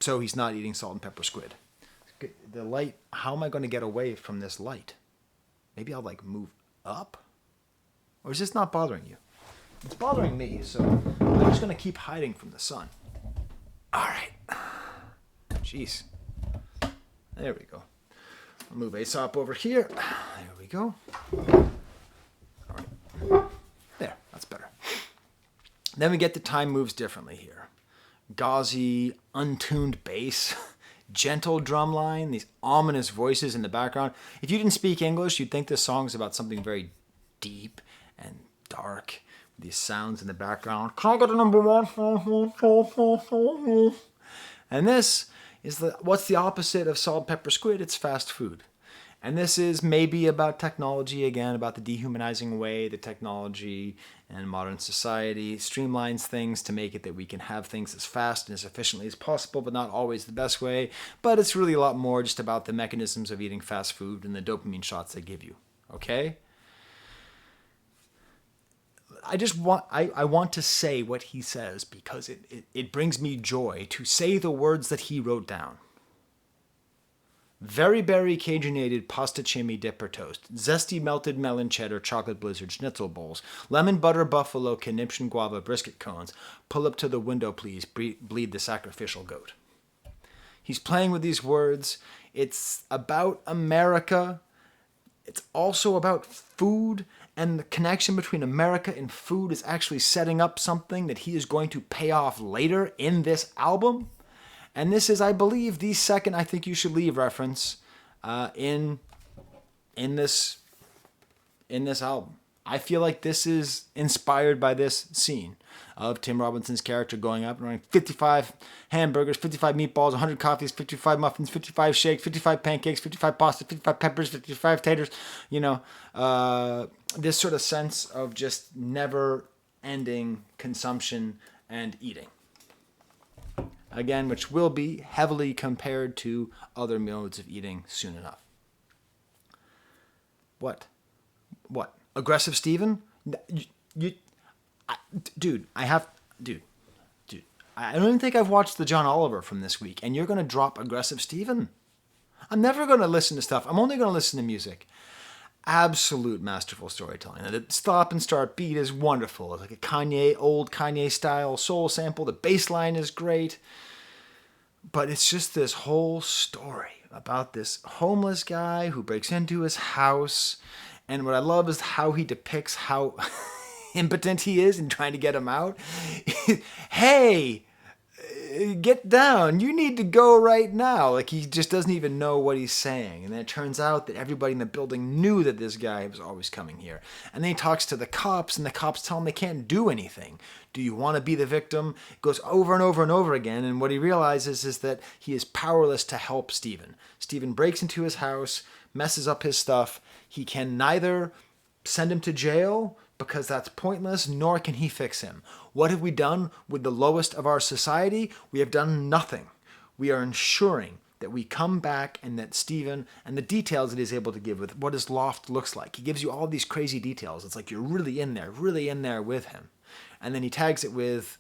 A: so he's not eating salt and pepper squid. The light, how am I going to get away from this light? Maybe I'll like move up? Or is this not bothering you? It's bothering me, so I'm just going to keep hiding from the sun. All right. Jeez. There we go. I'll move Aesop over here. There we go. All right. There, that's better. Then we get the time moves differently here. Gauzy, untuned bass, gentle drum line, these ominous voices in the background. If you didn't speak English, you'd think this song's about something very deep and dark. These sounds in the background. Can I get a number one? And this is what's the opposite of salt, pepper, squid? It's fast food. And this is maybe about technology again, about the dehumanizing way the technology and modern society streamlines things to make it that we can have things as fast and as efficiently as possible, but not always the best way. But it's really a lot more just about the mechanisms of eating fast food and the dopamine shots they give you. Okay? I want to say what he says because it brings me joy to say the words that he wrote down. Very berry Cajun-ated pasta chimney dipper toast, zesty melted melon cheddar chocolate blizzard schnitzel bowls, lemon butter buffalo conniption guava brisket cones, pull up to the window please, bleed the sacrificial goat. He's playing with these words. It's about America. It's also about food, and the connection between America and food is actually setting up something that he is going to pay off later in this album. And this is, I believe, the second I Think You Should Leave reference in this album. I feel like this is inspired by this scene of Tim Robinson's character going up and running 55 hamburgers, 55 meatballs, 100 coffees, 55 muffins, 55 shakes, 55 pancakes, 55 pasta, 55 peppers, 55 taters. This sort of sense of just never-ending consumption and eating. Again, which will be heavily compared to other modes of eating soon enough. What? Aggressive Steven? Dude, I don't even think I've watched the John Oliver from this week, and you're going to drop Aggressive Steven? I'm never going to listen to stuff. I'm only going to listen to music. Absolute masterful storytelling. The stop and start beat is wonderful. It's like a old Kanye style soul sample. The bass line is great. But it's just this whole story about this homeless guy who breaks into his house. And what I love is how he depicts how impotent he is in trying to get him out. Hey, get down. You need to go right now. Like, he just doesn't even know what he's saying. And then it turns out that everybody in the building knew that this guy was always coming here. And then he talks to the cops, and the cops tell him they can't do anything. Do you want to be the victim? It goes over and over and over again. And what he realizes is that he is powerless to help Steven. Steven breaks into his house, messes up his stuff. He can neither send him to jail because that's pointless, nor can he fix him. What have we done with the lowest of our society? We have done nothing. We are ensuring that we come back and that Steven, and the details that he's able to give with what his loft looks like. He gives you all these crazy details. It's like you're really in there with him. And then he tags it with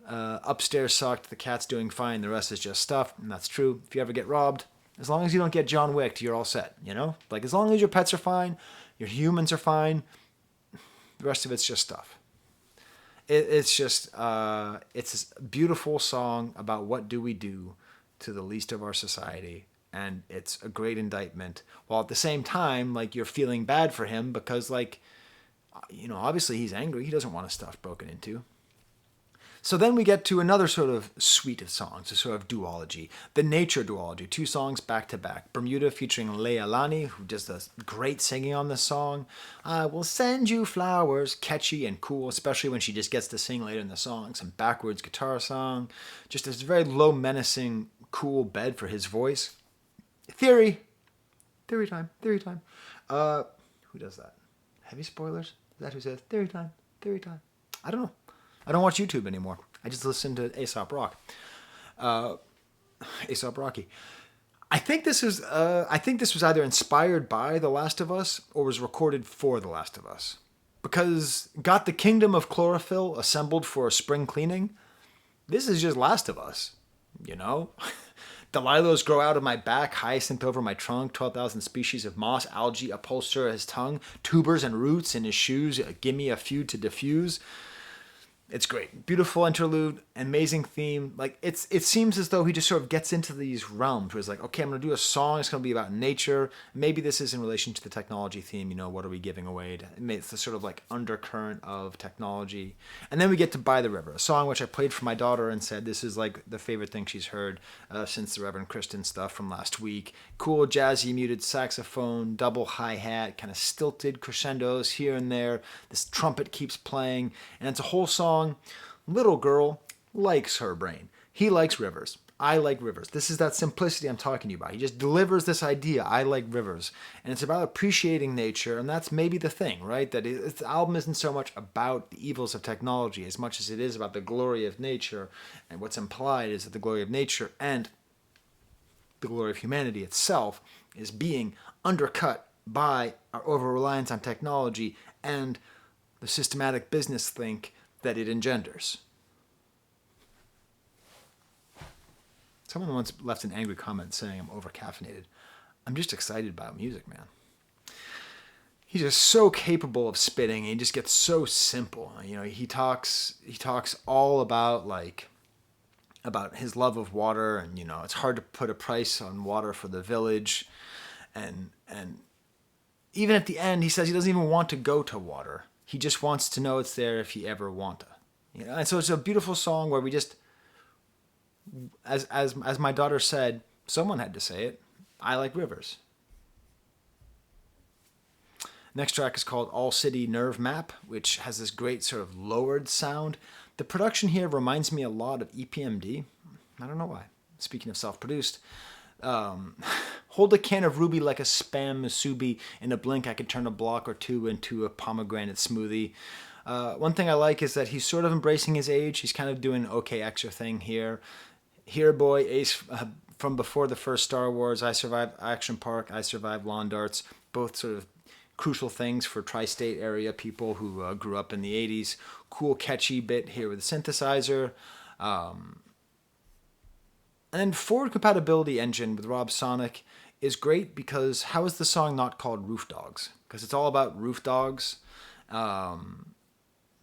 A: upstairs sucked, the cat's doing fine, the rest is just stuff. And that's true. If you ever get robbed, as long as you don't get John Wicked, you're all set, you know? Like, as long as your pets are fine, your humans are fine, the rest of it's just stuff. It's a beautiful song about what do we do to the least of our society. And it's a great indictment. While at the same time, like, you're feeling bad for him because, like, you know, obviously he's angry. He doesn't want his stuff broken into. So then we get to another sort of suite of songs, a sort of duology, the nature duology, 2 songs back to back. Bermuda featuring Leilani, who does the great singing on this song. I will send you flowers, catchy and cool, especially when she just gets to sing later in the song. Some backwards guitar song, just this very low, menacing, cool bed for his voice. Theory time. Who does that? Heavy spoilers? Is that who says theory time? I don't know. I don't watch YouTube anymore. I just listen to Aesop Rock. Aesop Rocky. I think this was either inspired by The Last of Us or was recorded for The Last of Us. Because got the kingdom of chlorophyll assembled for a spring cleaning? This is just Last of Us, you know? Delilahs grow out of my back, hyacinth over my trunk, 12,000 species of moss, algae upholster his tongue, tubers and roots in his shoes, give me a few to diffuse. It's great. Beautiful interlude, amazing theme. Like it seems as though he just sort of gets into these realms where he's like, okay, I'm going to do a song. It's going to be about nature. Maybe this is in relation to the technology theme. What are we giving away? It's the sort of like undercurrent of technology. And then we get to By the River, a song which I played for my daughter and said this is like the favorite thing she's heard since the Reverend Kristen stuff from last week. Cool, jazzy, muted saxophone, double hi-hat, kind of stilted crescendos here and there. This trumpet keeps playing, and it's a whole song. Little girl likes her brain. He likes rivers. I like rivers. This is that simplicity I'm talking to you about. He just delivers this idea, I like rivers. And it's about appreciating nature, and that's maybe the thing, right? That the album isn't so much about the evils of technology as much as it is about the glory of nature. And what's implied is that the glory of nature and the glory of humanity itself is being undercut by our over-reliance on technology and the systematic business think that it engenders. Someone once left an angry comment saying I'm over-caffeinated. I'm just excited about music, man. He's just so capable of spitting, and he just gets so simple. He talks all about about his love of water, and it's hard to put a price on water for the village, and even at the end he says he doesn't even want to go to water. He just wants to know it's there if he ever want to. And so it's a beautiful song where we just, as my daughter said, someone had to say it, I like rivers. Next track is called All City Nerve Map, which has this great sort of lowered sound. The production here reminds me a lot of EPMD. I don't know why. Speaking of self-produced. Hold a can of ruby like a spam musubi. In a blink, I could turn a block or two into a pomegranate smoothie. One thing I like is that he's sort of embracing his age. He's kind of doing an okay extra thing here. Here, boy, Ace from before the first Star Wars. I survived Action Park. I survived lawn darts. Both sort of crucial things for tri-state area people who grew up in the 80s. Cool, catchy bit here with a synthesizer. And then Forward Compatibility Engine with Rob Sonic is great because how is the song not called Roof Dogs? Because it's all about roof dogs,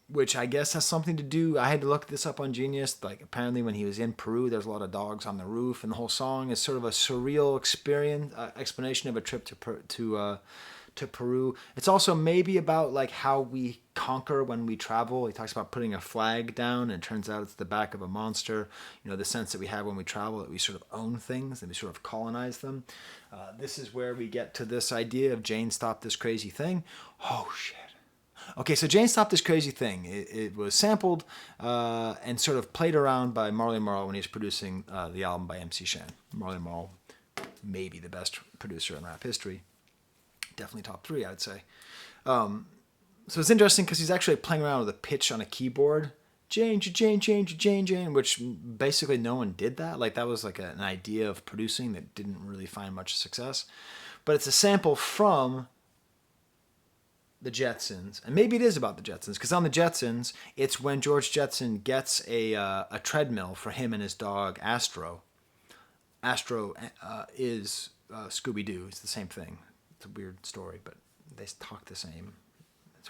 A: which I guess has something to do. I had to look this up on Genius. Like apparently when he was in Peru, there's a lot of dogs on the roof, and the whole song is sort of a surreal explanation of a trip to Peru. It's also maybe about like how we conquer when we travel. He talks about putting a flag down, and it turns out it's the back of a monster. The sense that we have when we travel, that we sort of own things and we sort of colonize them. This is where we get to this idea of Jane Stop This Crazy Thing. Oh shit. Okay, so Jane Stop This Crazy Thing. It was sampled and sort of played around by Marley Marl when he was producing the album by MC Shan. Marley Marl, maybe the best producer in rap history. Definitely top 3, I would say. So it's interesting because he's actually playing around with a pitch on a keyboard. Jane, which basically no one did that. Like that was like an idea of producing that didn't really find much success. But it's a sample from the Jetsons. And maybe it is about the Jetsons, because on the Jetsons, it's when George Jetson gets a treadmill for him and his dog, Astro. Astro is Scooby-Doo. It's the same thing. It's a weird story, but they talk the same. It's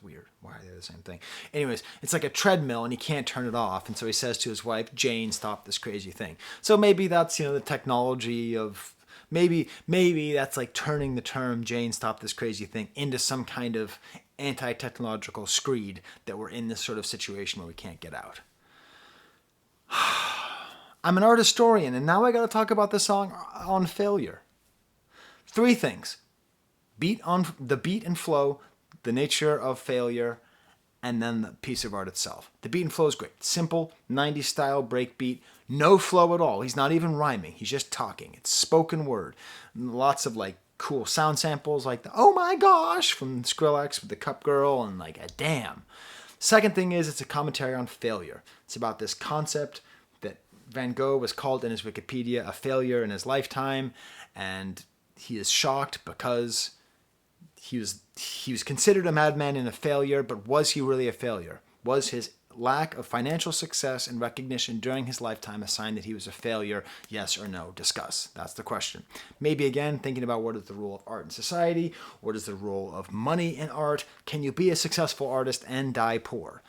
A: weird. Why are they the same thing? Anyways, it's like a treadmill, and he can't turn it off. And so he says to his wife, Jane, stop this crazy thing. So maybe that's, the technology of... Maybe that's like turning the term Jane, stop this crazy thing into some kind of anti-technological screed that we're in this sort of situation where we can't get out. I'm an art historian, and now I got to talk about the song on failure. 3 things. Beat and flow, the nature of failure, and then the piece of art itself. The beat and flow is great. Simple, 90s style breakbeat, no flow at all. He's not even rhyming. He's just talking. It's spoken word. Lots of like cool sound samples like the "Oh my gosh" from Skrillex with the Cup Girl and like a damn. Second thing is it's a commentary on failure. It's about this concept that Van Gogh was called in his Wikipedia a failure in his lifetime, and he is shocked because he was considered a madman and a failure, but was he really a failure? Was his lack of financial success and recognition during his lifetime a sign that he was a failure? Yes or no? Discuss. That's the question. Maybe again, thinking about what is the role of art in society? What is the role of money in art? Can you be a successful artist and die poor?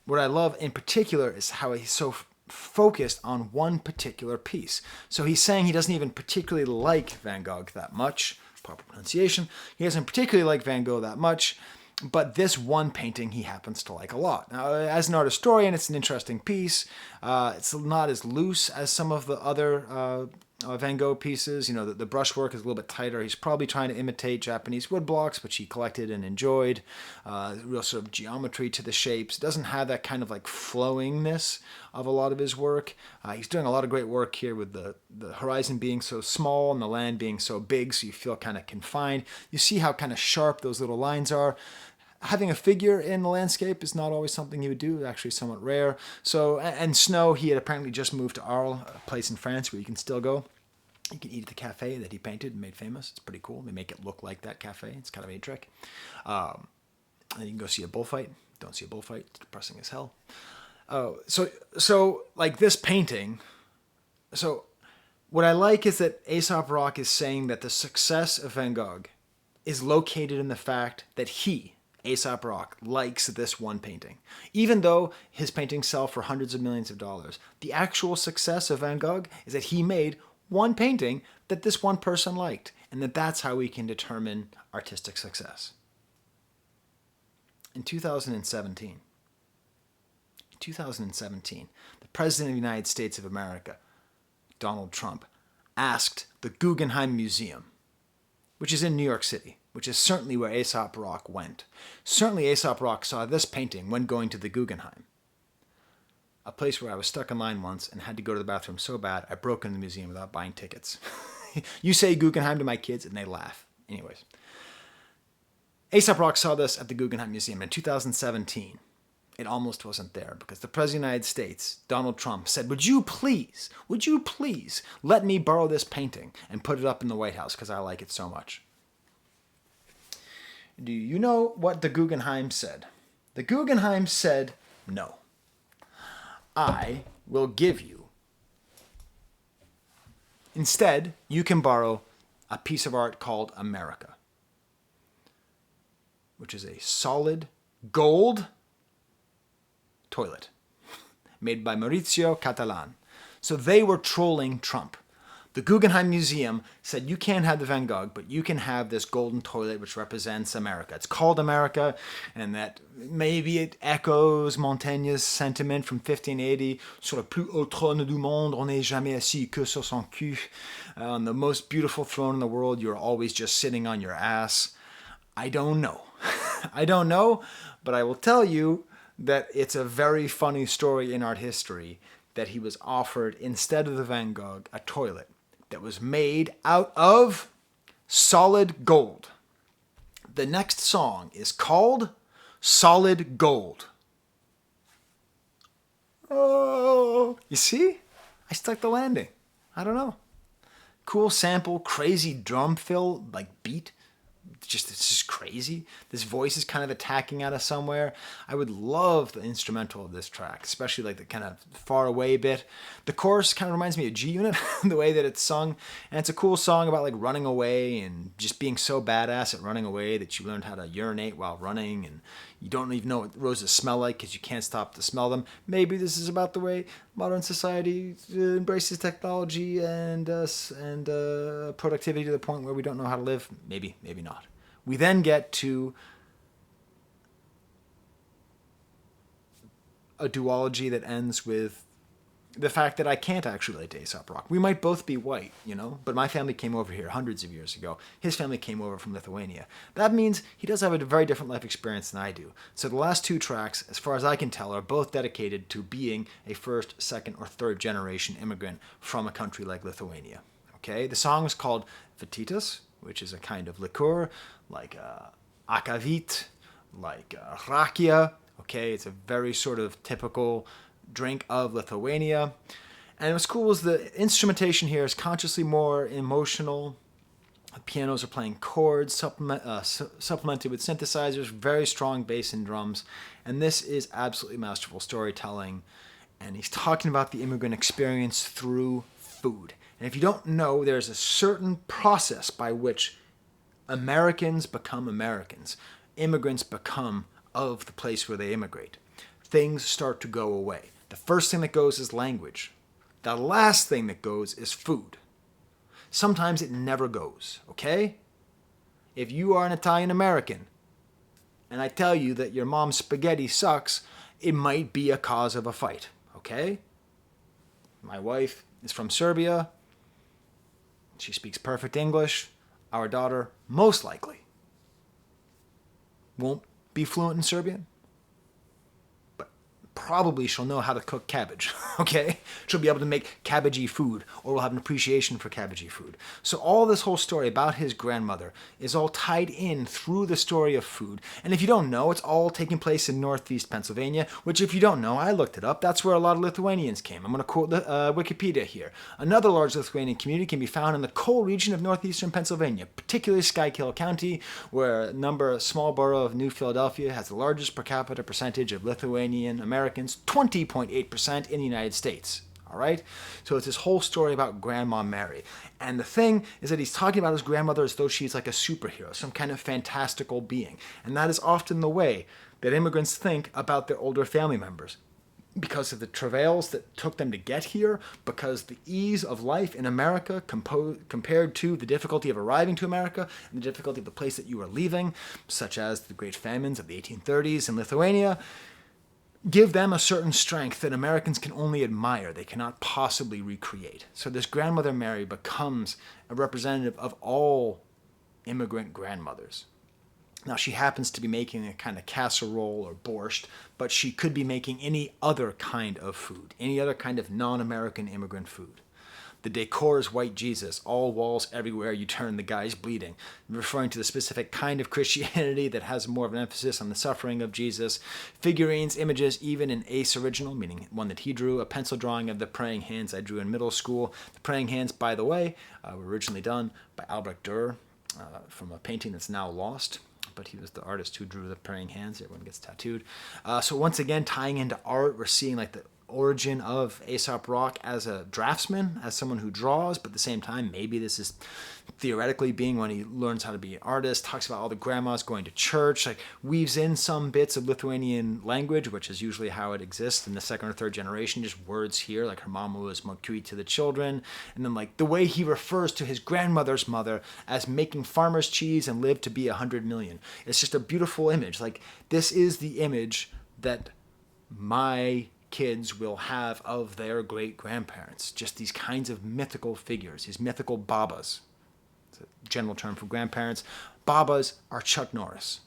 A: What I love in particular is how he's so focused on one particular piece. So he's saying he doesn't even particularly like Van Gogh that much. Proper pronunciation. He doesn't particularly like Van Gogh that much, but this one painting he happens to like a lot. Now, as an art historian, it's an interesting piece. It's not as loose as some of the other Van Gogh pieces. You know, the brushwork is a little bit tighter. He's probably trying to imitate Japanese woodblocks, which he collected and enjoyed. Real sort of geometry to the shapes. It doesn't have that kind of like flowingness of a lot of his work. He's doing a lot of great work here with the horizon being so small and the land being so big, so you feel kind of confined. You see how kind of sharp those little lines are. Having a figure in the landscape is not always something he would do, actually somewhat rare. So, and snow, he had apparently just moved to Arles, a place in France where you can still go. You can eat at the cafe that he painted and made famous. It's pretty cool. They make it look like that cafe. It's kind of a trick. And you can go see a bullfight. Don't see a bullfight. It's depressing as hell. So like this painting, so what I like is that Aesop Rock is saying that the success of Van Gogh is located in the fact that he, Aesop Rock, likes this one painting. Even though his paintings sell for hundreds of millions of dollars, the actual success of Van Gogh is that he made one painting that this one person liked, and that's how we can determine artistic success. In 2017, the President of the United States of America, Donald Trump, asked the Guggenheim Museum, which is in New York City, which is certainly where Aesop Rock went. Certainly Aesop Rock saw this painting when going to the Guggenheim, a place where I was stuck in line once and had to go to the bathroom so bad I broke into the museum without buying tickets. You say Guggenheim to my kids and they laugh. Anyways, Aesop Rock saw this at the Guggenheim Museum in 2017. It almost wasn't there because the President of the United States, Donald Trump, said, would you please let me borrow this painting and put it up in the White House because I like it so much. Do you know what the Guggenheim said? The Guggenheim said, no. I will give you. Instead, you can borrow a piece of art called America, which is a solid gold toilet made by Maurizio Catalan. So they were trolling Trump. The Guggenheim Museum said, you can't have the Van Gogh, but you can have this golden toilet which represents America. It's called America, and that maybe it echoes Montaigne's sentiment from 1580, sur le plus haut trône du monde, on n'est jamais assis que sur son cul. On the most beautiful throne in the world, you're always just sitting on your ass. I don't know. I don't know, but I will tell you that it's a very funny story in art history that he was offered, instead of the Van Gogh, a toilet that was made out of solid gold. The next song is called Solid Gold. Oh, you see? I stuck the landing. I don't know. Cool sample, crazy drum fill, like beat. It's just crazy. This voice is kind of attacking out of somewhere. I would love the instrumental of this track, especially like the kind of far away bit. The chorus kind of reminds me of G-Unit, the way that it's sung. And it's a cool song about like running away and just being so badass at running away that you learned how to urinate while running, and you don't even know what roses smell like because you can't stop to smell them. Maybe this is about the way modern society embraces technology and productivity to the point where we don't know how to live. Maybe, maybe not. We then get to a duology that ends with the fact that I can't actually relate to Aesop Rock. We might both be white, but my family came over here hundreds of years ago. His family came over from Lithuania. That means he does have a very different life experience than I do. So the last two tracks, as far as I can tell, are both dedicated to being a first, second, or third generation immigrant from a country like Lithuania. Okay, the song is called Vetitas, which is a kind of liqueur, like akavit, like rakia. Okay, it's a very sort of typical drink of Lithuania. And what's cool is the instrumentation here is consciously more emotional The pianos are playing chords, supplemented with synthesizers, very strong bass and drums. And this is absolutely masterful storytelling. And he's talking about the immigrant experience through food. And if you don't know, there's a certain process by which Americans become Americans. Immigrants become of the place where they immigrate. Things start to go away. The first thing that goes is language. The last thing that goes is food. Sometimes it never goes, okay? If you are an Italian American and I tell you that your mom's spaghetti sucks, it might be a cause of a fight, okay? My wife is from Serbia. She speaks perfect English. Our daughter, most likely, won't be fluent in Serbian, but probably she'll know how to cook cabbage, okay? She'll be able to make cabbagey food, or will have an appreciation for cabbagey food. So all this whole story about his grandmother is all tied in through the story of food. And if you don't know, it's all taking place in northeast Pennsylvania, which if you don't know, I looked it up. That's where a lot of Lithuanians came. I'm going to quote Wikipedia here. Another large Lithuanian community can be found in the coal region of northeastern Pennsylvania, particularly Skye County, where a small borough of New Philadelphia has the largest per capita percentage of Lithuanian Americans, 20.8% in the United States. All right? So it's this whole story about Grandma Mary. And the thing is that he's talking about his grandmother as though she's like a superhero, some kind of fantastical being. And that is often the way that immigrants think about their older family members. Because of the travails that took them to get here, because the ease of life in America compared to the difficulty of arriving to America and the difficulty of the place that you are leaving, such as the great famines of the 1830s in Lithuania, give them a certain strength that Americans can only admire. They cannot possibly recreate. So this grandmother Mary becomes a representative of all immigrant grandmothers. Now, she happens to be making a kind of casserole or borscht, but she could be making any other kind of food, any other kind of non-American immigrant food. The decor is white Jesus, all walls everywhere you turn, the guy's bleeding, referring to the specific kind of Christianity that has more of an emphasis on the suffering of Jesus. Figurines, images, even an Ace original, meaning one that he drew, a pencil drawing of the praying hands I drew in middle school. The praying hands, by the way, were originally done by Albrecht Dürer from a painting that's now lost. But he was the artist who drew the praying hands. Everyone gets tattooed. So once again, tying into art, we're seeing like the origin of Aesop Rock as a draftsman, as someone who draws, but at the same time, maybe this is theoretically being when he learns how to be an artist, talks about all the grandmas going to church, like weaves in some bits of Lithuanian language, which is usually how it exists in the second or third generation, just words here, like her mama was mokui to the children, and then like the way he refers to his grandmother's mother as making farmer's cheese and lived to be 100 million. It's just a beautiful image. Like this is the image that my kids will have of their great-grandparents. Just these kinds of mythical figures, these mythical babas. It's a general term for grandparents. Babas are Chuck Norris.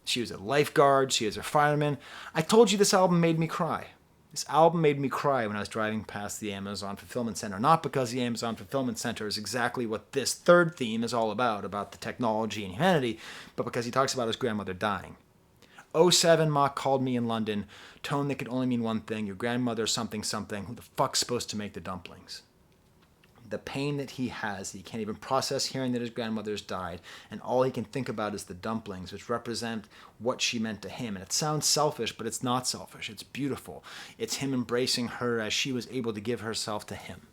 A: She was a lifeguard. She was a fireman. I told you this album made me cry. This album made me cry when I was driving past the Amazon Fulfillment Center. Not because the Amazon Fulfillment Center is exactly what this third theme is all about the technology and humanity, but because he talks about his grandmother dying. '07 Mock called me in London. Tone that could only mean one thing. Your grandmother something something. Who the fuck's supposed to make the dumplings? The pain that he has, he can't even process hearing that his grandmother's died, and all he can think about is the dumplings, which represent what she meant to him. And it sounds selfish, but it's not selfish. It's beautiful. It's him embracing her as she was able to give herself to him.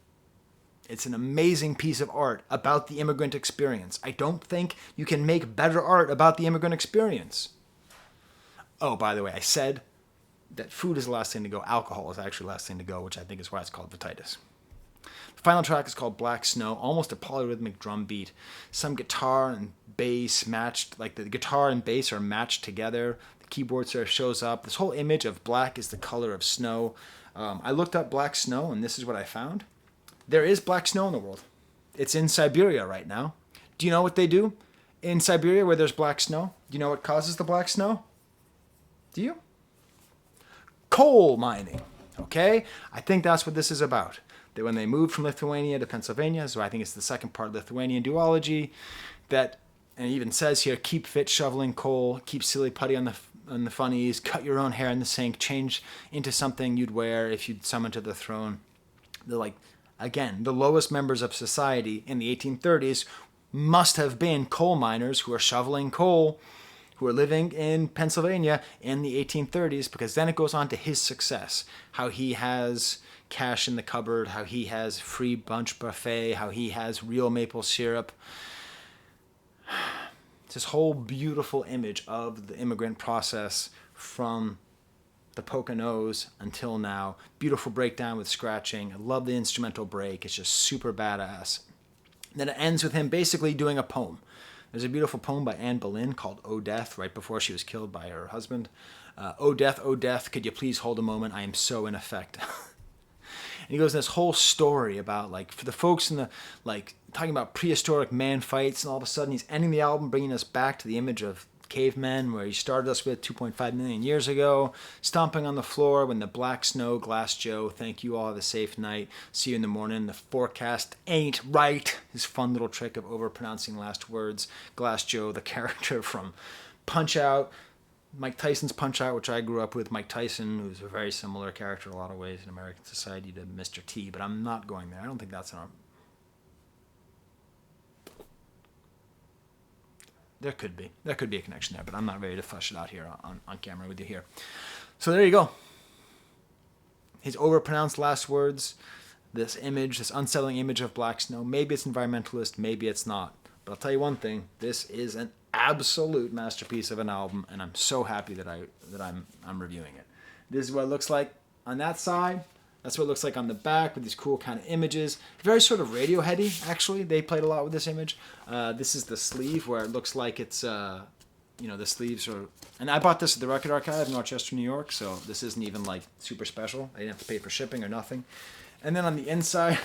A: It's an amazing piece of art about the immigrant experience. I don't think you can make better art about the immigrant experience. Oh, by the way, I said that food is the last thing to go. Alcohol is actually the last thing to go, which I think is why it's called Vititis. The final track is called Black Snow, almost a polyrhythmic drum beat. Some guitar and bass matched, like the guitar and bass are matched together. The keyboard sort of shows up. This whole image of black is the color of snow. I looked up black snow, and this is what I found. There is black snow in the world. It's in Siberia right now. Do you know what they do in Siberia where there's black snow? Do you know what causes the black snow? Do you? Coal mining, okay? I think that's what this is about. That when they moved from Lithuania to Pennsylvania, so I think it's the second part of Lithuanian duology, that, and it even says here, keep fit shoveling coal, keep silly putty on the funnies, cut your own hair in the sink, change into something you'd wear if you'd summon to the throne. They're like, Again, the lowest members of society in the 1830s must have been coal miners who are shoveling coal, who are living in Pennsylvania in the 1830s, because then it goes on to his success, how he has cash in the cupboard, how he has free bunch buffet, how he has real maple syrup. It's this whole beautiful image of the immigrant process from the Poconos until now. Beautiful breakdown with scratching. I love the instrumental break. It's just super badass. Then it ends with him basically doing a poem. There's a beautiful poem by Anne Boleyn called "O Death," right before she was killed by her husband. O death, could you please hold a moment? I am so in effect." And he goes in this whole story about, like, for the folks in the, like, talking about prehistoric man fights, and all of a sudden he's ending the album bringing us back to the image of cavemen, where he started us with 2.5 million years ago, stomping on the floor when the black snow, Glass Joe, thank you all, have a safe night, see you in the morning, the forecast ain't right, his fun little trick of overpronouncing last words. Glass Joe, the character from Punch-Out!, Mike Tyson's Punch-Out!, which I grew up with. Mike Tyson, who's a very similar character in a lot of ways in American society to Mr. T, but I'm not going there. I don't think that's in our... There could be a connection there, but I'm not ready to flesh it out here on camera with you here. So there you go. His overpronounced last words, this image, this unsettling image of black snow. Maybe it's environmentalist, maybe it's not. But I'll tell you one thing, this is an absolute masterpiece of an album, and I'm so happy that I'm reviewing it. This is what it looks like on that side. That's what it looks like on the back with these cool kind of images. Very sort of Radioheady, actually. They played a lot with this image. This is the sleeve where it looks like it's, the sleeves are... And I bought this at the Record Archive in Rochester, New York, so this isn't even, like, super special. I didn't have to pay for shipping or nothing. And then on the inside,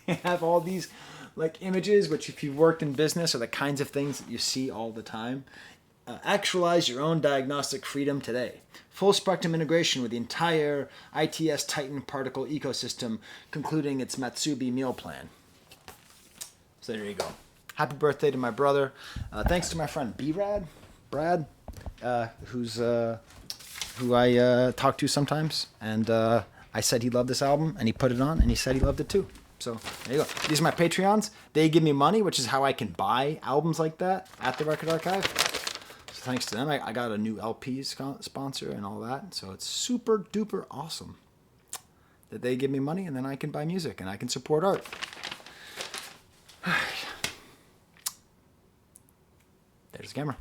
A: they have all these, like, images, which if you've worked in business are the kinds of things that you see all the time. Actualize your own diagnostic freedom today. Full spectrum integration with the entire ITS Titan particle ecosystem, concluding its Matsubi meal plan. So there you go. Happy birthday to my brother. Thanks to my friend Brad, who I talk to sometimes. And I said he loved this album, and he put it on, and he said he loved it too. So there you go. These are my Patreons. They give me money, which is how I can buy albums like that at the Record Archive. So thanks to them, I got a new LP sponsor and all that. So it's super duper awesome that they give me money, and then I can buy music and I can support art. There's the camera.